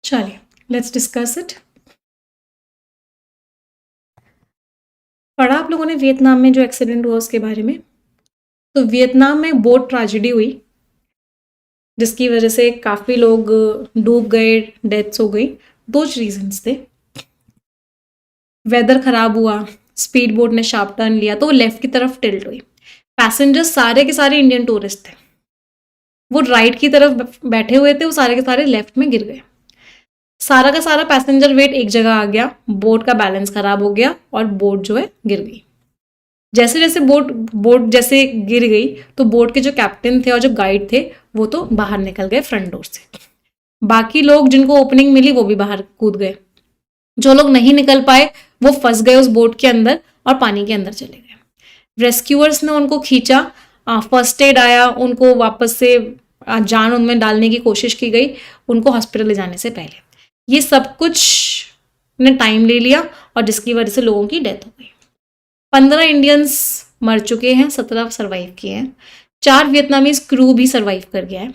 चलिए लेट्स डिस्कस इट। पढ़ा आप लोगों ने वियतनाम में जो एक्सीडेंट हुआ उसके बारे में? तो वियतनाम में बोट ट्रेजेडी हुई जिसकी वजह से काफ़ी लोग डूब गए, डेथ्स हो गई। दो रीजंस थे, वेदर खराब हुआ, स्पीड बोट ने शार्प टर्न लिया तो वो लेफ्ट की तरफ टिल्ट हुई। पैसेंजर्स सारे के सारे इंडियन टूरिस्ट थे, वो राइट की तरफ बैठे हुए थे, वो सारे के सारे लेफ्ट में गिर गए। सारा का सारा पैसेंजर वेट एक जगह आ गया, बोट का बैलेंस खराब हो गया और बोट जो है गिर गई। जैसे जैसे बोट जैसे गिर गई तो बोट के जो कैप्टन थे और जो गाइड थे वो तो बाहर निकल गए फ्रंट डोर से। बाकी लोग जिनको ओपनिंग मिली वो भी बाहर कूद गए। जो लोग नहीं निकल पाए वो फंस गए उस बोट के अंदर और पानी के अंदर चले गए। रेस्क्यूअर्स ने उनको खींचा, फर्स्ट एड आया, उनको वापस से जान उनमें डालने की कोशिश की गई उनको हॉस्पिटल ले जाने से पहले। ये सब कुछ ने टाइम ले लिया और जिसकी वजह से लोगों की डेथ हो गई। 15 इंडियंस मर चुके हैं, 17 सर्वाइव किए हैं, 4 वियतनामीज क्रू भी सर्वाइव कर गया है।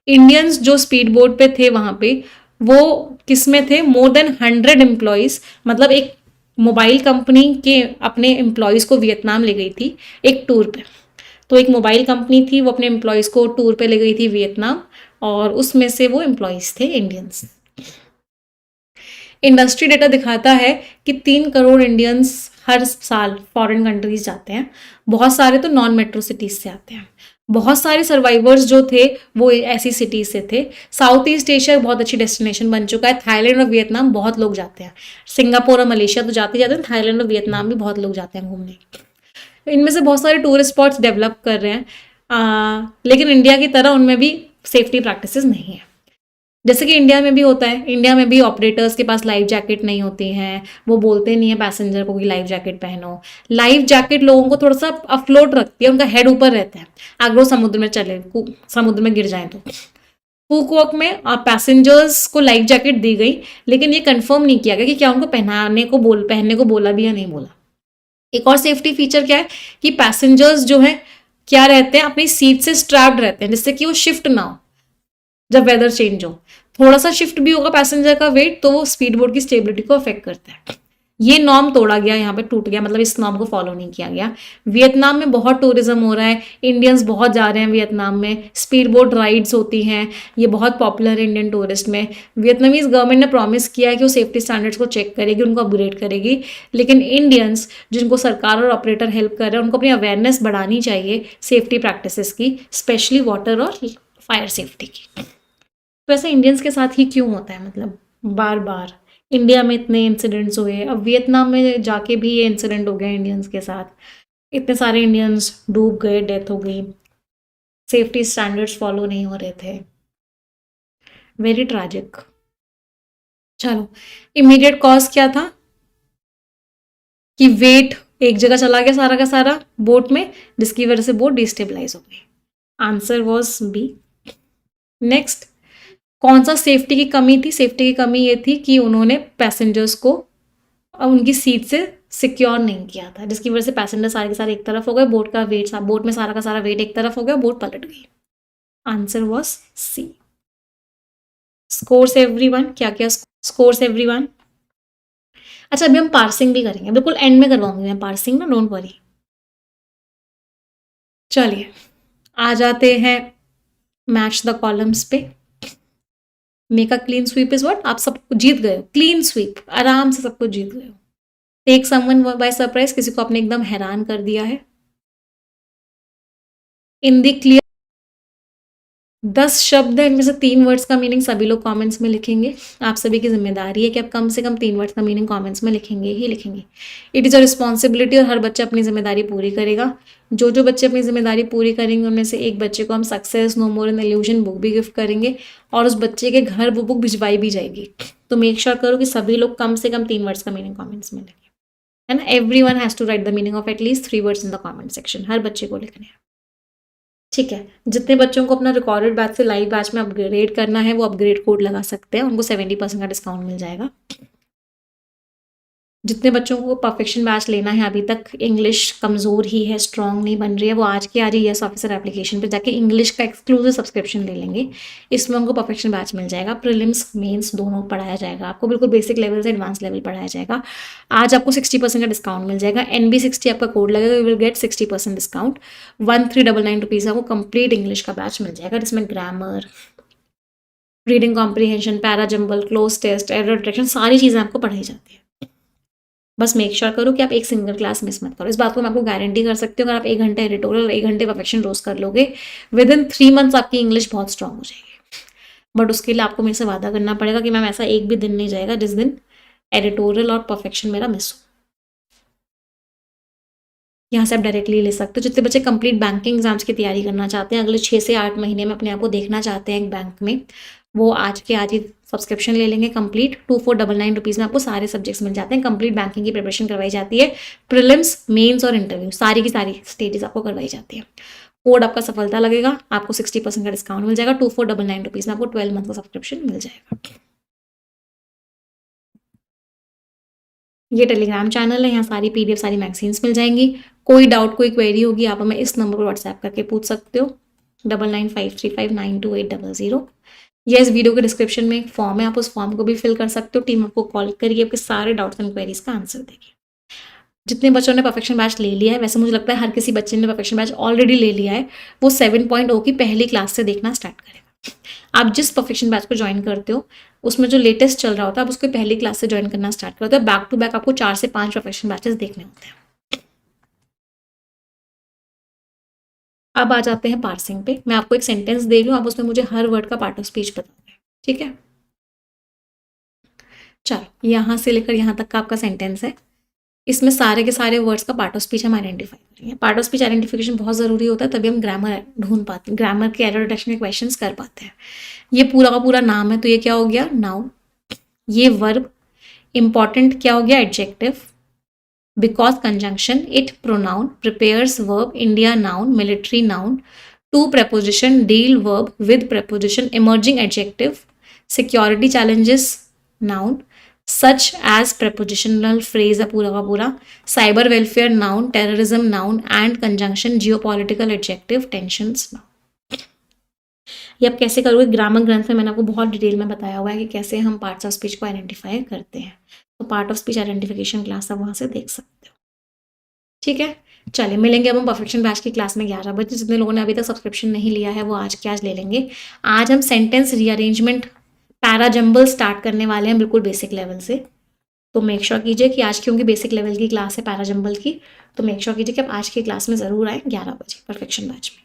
इंडियंस जो स्पीड बोट पे थे वहां पे वो किस में थे, मोर देन 100 एम्प्लॉयज, मतलब एक मोबाइल कंपनी के अपने एम्प्लॉयज को वियतनाम ले गई थी एक टूर पे। तो एक मोबाइल कंपनी थी, वो अपने एम्प्लॉयज को टूर पे ले गई थी वियतनाम और उसमें से वो एम्प्लॉयज थे इंडियंस। इंडस्ट्री डेटा दिखाता है कि 3 करोड़ इंडियंस हर साल फॉरेन कंट्रीज जाते हैं। बहुत सारे तो नॉन मेट्रो सिटीज से आते हैं। बहुत सारे सर्वाइवर्स जो थे वो ऐसी सिटीज से थे। साउथ ईस्ट एशिया बहुत अच्छी डेस्टिनेशन बन चुका है। थाईलैंड और वियतनाम बहुत लोग जाते हैं। सिंगापुर और मलेशिया तो जाते जाते हैं, थाईलैंड और वियतनाम भी बहुत लोग जाते हैं घूमने। इनमें से बहुत सारे टूरिस्ट स्पॉट्स डेवलप कर रहे हैं, लेकिन इंडिया की तरह उनमें भी सेफ्टी प्रैक्टिसेस नहीं है। जैसे कि इंडिया में भी होता है, इंडिया में भी ऑपरेटर्स के पास लाइफ जैकेट नहीं होती हैं, वो बोलते नहीं है पैसेंजर को कि लाइफ जैकेट पहनो। लाइफ जैकेट लोगों को थोड़ा सा अफ्लोट रखती है, उनका हेड ऊपर रहता है अगर वो समुद्र में चले, समुद्र में गिर जाए तो। फूकॉक में पैसेंजर्स को लाइफ जैकेट दी गई, लेकिन ये कंफर्म नहीं किया गया कि क्या उनको पहनने को बोला भी या नहीं बोला। एक और सेफ्टी फीचर क्या है कि पैसेंजर्स जो है क्या रहते हैं, अपनी सीट से स्ट्रैप्ड रहते हैं जिससे कि वो शिफ्ट ना हो। जब वेदर चेंज हो, थोड़ा सा शिफ्ट भी होगा पैसेंजर का वेट तो वो स्पीड बोट की स्टेबिलिटी को अफेक्ट करता है। ये नॉर्म तोड़ा गया, यहाँ पे टूट गया, मतलब इस नॉर्म को फॉलो नहीं किया गया। वियतनाम में बहुत टूरिज्म हो रहा है, इंडियंस बहुत जा रहे हैं वियतनाम में, स्पीड बोट राइड्स होती हैं, ये बहुत पॉपुलर है इंडियन टूरिस्ट में। वियतनामीज गवर्नमेंट ने प्रॉमिस किया है कि वो सेफ्टी स्टैंडर्ड्स को चेक करेगी, उनको अपग्रेड करेगी, लेकिन इंडियंस जिनको सरकार और ऑपरेटर हेल्प कर रहे हैं उनको अपनी अवेयरनेस बढ़ानी चाहिए सेफ्टी प्रैक्टिसेस की, स्पेशली वाटर और फायर सेफ्टी की। तो ऐसा इंडियंस के साथ ही क्यों होता है, मतलब बार बार इंडिया में इतने इंसिडेंट्स हुए, अब वियतनाम में जाके भी ये इंसिडेंट हो गया इंडियंस के साथ, इतने सारे इंडियंस डूब गए, डेथ हो गई, सेफ्टी स्टैंडर्ड्स फॉलो नहीं हो रहे थे, वेरी ट्रैजिक। चलो, इमीडिएट कॉज क्या था कि वेट एक जगह चला गया सारा का सारा बोट में, जिसकी वजह से बोट डिस्टेबलाइज हो गई। Answer was B. नेक्स्ट, कौन सा सेफ्टी की कमी थी? सेफ्टी की कमी ये थी कि उन्होंने पैसेंजर्स को उनकी सीट से सिक्योर नहीं किया था, जिसकी वजह से पैसेंजर सारे के सारे एक तरफ हो गए, बोट में सारा का सारा वेट एक तरफ हो गया, बोट पलट गई। Answer was C. Scores everyone, क्या क्या स्कोर्स एवरीवन? अच्छा, अभी हम पार्सिंग भी करेंगे, बिल्कुल एंड में करवाऊंगी मैं पार्सिंग ना, डोंट वरी। चलिए आ जाते हैं मैच द कॉलम्स पे। Make a clean sweep is what? आप सब जीत गए हो, क्लीन स्वीप, आराम से सब कुछ जीत गए हो। टेक समवन बाय सरप्राइज, किसी को आपने एकदम हैरान कर दिया है। इन द क्लियर 10 शब्द है, इनमें से 3 वर्ड्स का मीनिंग सभी लोग कमेंट्स में लिखेंगे। आप सभी की जिम्मेदारी है कि आप कम से कम 3 वर्ड्स का मीनिंग कमेंट्स में लिखेंगे ही लिखेंगे। इट इज़ अ रिस्पॉन्सिबिलिटी, और हर बच्चा अपनी जिम्मेदारी पूरी करेगा। जो जो बच्चे अपनी जिम्मेदारी पूरी करेंगे उनमें से एक बच्चे को हम success no more an illusion book भी गिफ्ट करेंगे, और उस बच्चे के घर वो बुक भिजवाई भी जाएगी। तो मेक श्योर करो कि सभी लोग कम से कम 3 वर्ड्स का मीनिंग कमेंट्स में लिखें, है ना। Everyone has to write the meaning of at least 3 words in the comment section, हर बच्चे को लिखने हैं, ठीक है। जितने बच्चों को अपना रिकॉर्डेड बैच से लाइव बैच में अपग्रेड करना है वो अपग्रेड कोड लगा सकते हैं, उनको 70% का डिस्काउंट मिल जाएगा। जितने बच्चों को परफेक्शन बैच लेना है, अभी तक इंग्लिश कमज़ोर ही है, स्ट्रांग नहीं बन रही है, वो आज के आज ही यस ऑफिसर एप्लीकेशन पे जाके इंग्लिश का एक्सक्लूसिव सब्सक्रिप्शन ले लेंगे। इसमें उनको परफेक्शन बैच मिल जाएगा, प्रीलिम्स मेंस दोनों पढ़ाया जाएगा आपको, बिल्कुल बेसिक लेवल से एडवांस लेवल पढ़ाया जाएगा। आज आपको 60% का डिस्काउंट मिल जाएगा, NB60 आपका कोड लगेगा, you will get 60% discount. 1399 rupees आपको कंप्लीट इंग्लिश का बैच मिल जाएगा, जिसमें grammar, reading comprehension, parajumble, cloze test, error detection, सारी चीज़ें आपको पढ़ाई जाती है। बस मेक श्योर करो कि आप एक सिंगल क्लास मिस मत करो। इस बात को मैं आपको गारंटी कर सकती हूँ, अगर आप 1 घंटे एडिटोरियल, 1 घंटे परफेक्शन रोज कर लोगे, विद इन 3 मंथ्स आपकी इंग्लिश बहुत स्ट्रांग हो जाएगी। बट उसके लिए आपको मेरे से वादा करना पड़ेगा कि मैम ऐसा एक भी दिन नहीं जाएगा जिस दिन एडिटोरियल और परफेक्शन मेरा मिस हो। यहाँ से आप डायरेक्टली ले सकते हो। जितने बच्चे कंप्लीट बैंकिंग एग्जाम्स की तैयारी करना चाहते हैं, अगले 6 से 8 महीने में अपने आप को देखना चाहते हैं एक बैंक में, वो आज के आज ही सब्सक्रिप्शन ले लेंगे कंप्लीट। 2499 रुपीज़ में आपको सारे सब्जेक्ट्स मिल जाते हैं। कंप्लीट बैंकिंग की प्रिपरेशन करवाई जाती है, प्रीलिम्स, मेंस और इंटरव्यू सारी की सारी स्टेजेस आपको करवाई जाती है। कोड आपका सफलता लगेगा, आपको 60% का डिस्काउंट मिल जाएगा। 2499 रुपीज़ में आपको 12 मंथ का सब्सक्रिप्शन मिल जाएगा। ये टेलीग्राम चैनल है, यहाँ सारी PDF, सारी मैगजीन्स मिल जाएंगी। कोई डाउट, कोई क्वेरी होगी, आप हमें इस नंबर पर व्हाट्सएप करके पूछ सकते हो, 9953592800। या इस वीडियो के डिस्क्रिप्शन में एक फॉर्म है, आप उस फॉर्म को भी फिल कर सकते हो। टीम आपको कॉल करिए, आपके सारे डाउट्स एंड क्वेरीज का आंसर देगी। जितने बच्चों ने परफेक्शन बैच ले लिया है, वैसे मुझे लगता है हर किसी बच्चे ने परफेक्शन बैच ऑलरेडी ले लिया है, वो 7.0 की पहली क्लास से देखना स्टार्ट करेगा। आप जिस परफेक्शन बैच को ज्वाइन करते हो, उसमें जो लेटेस्ट चल रहा होता है, आप उसको पहली क्लास से ज्वाइन करना स्टार्ट करते हो। बैक टू बैक आपको 4 से 5 परफेक्शन बैचेस देखने होते हैं। अब आ जाते हैं पार्सिंग पे। मैं आपको एक सेंटेंस दे रही हूँ, आप उसमें मुझे हर वर्ड का पार्ट ऑफ स्पीच बताओगे, ठीक है? चलो, यहाँ से लेकर यहाँ तक का आपका सेंटेंस है। इसमें सारे के सारे वर्ड्स का पार्ट ऑफ स्पीच हम आइडेंटिफाई करेंगे। पार्ट ऑफ स्पीच आइडेंटिफिकेशन बहुत ज़रूरी होता है, तभी हम ग्रामर ढूंढ पाते हैं, ग्रामर के एरर डिटेक्शन के क्वेश्चंस कर पाते हैं। ये पूरा का पूरा नाम है, तो ये क्या हो गया? नाउन। ये वर्ब। इंपॉर्टेंट क्या हो गया? Adjective. Because conjunction, it pronoun, prepares verb, India noun, military noun, to preposition, deal verb, with preposition, emerging adjective, security challenges noun, such as prepositional phrase है पूरा का पूरा, cyber welfare noun, terrorism noun, and conjunction, geopolitical adjective, tensions noun. ये आप कैसे करोगे? Grammar ग्रंथ में मैंने आपको बहुत डिटेल में बताया हुआ है कि कैसे हम पार्ट्स ऑफ स्पीच को आइडेंटिफाई करते हैं। तो part of speech identification class आप वहाँ से देख सकते हो, ठीक है? चलिए, मिलेंगे अब हम परफेक्शन बैच की क्लास में 11 बजे। जितने लोगों ने अभी तक सब्सक्रिप्शन नहीं लिया है, वो आज के आज ले लेंगे। आज हम सेंटेंस रीअरेंजमेंट, पैराजम्बल स्टार्ट करने वाले हैं, बिल्कुल बेसिक लेवल से। तो मेक श्योर कीजिए कि आज, क्योंकि बेसिक लेवल की क्लास है पैराजम्बल की, तो मेक श्योर कीजिए कि आप आज की क्लास में ज़रूर आए 11 बजे परफेक्शन बैच में।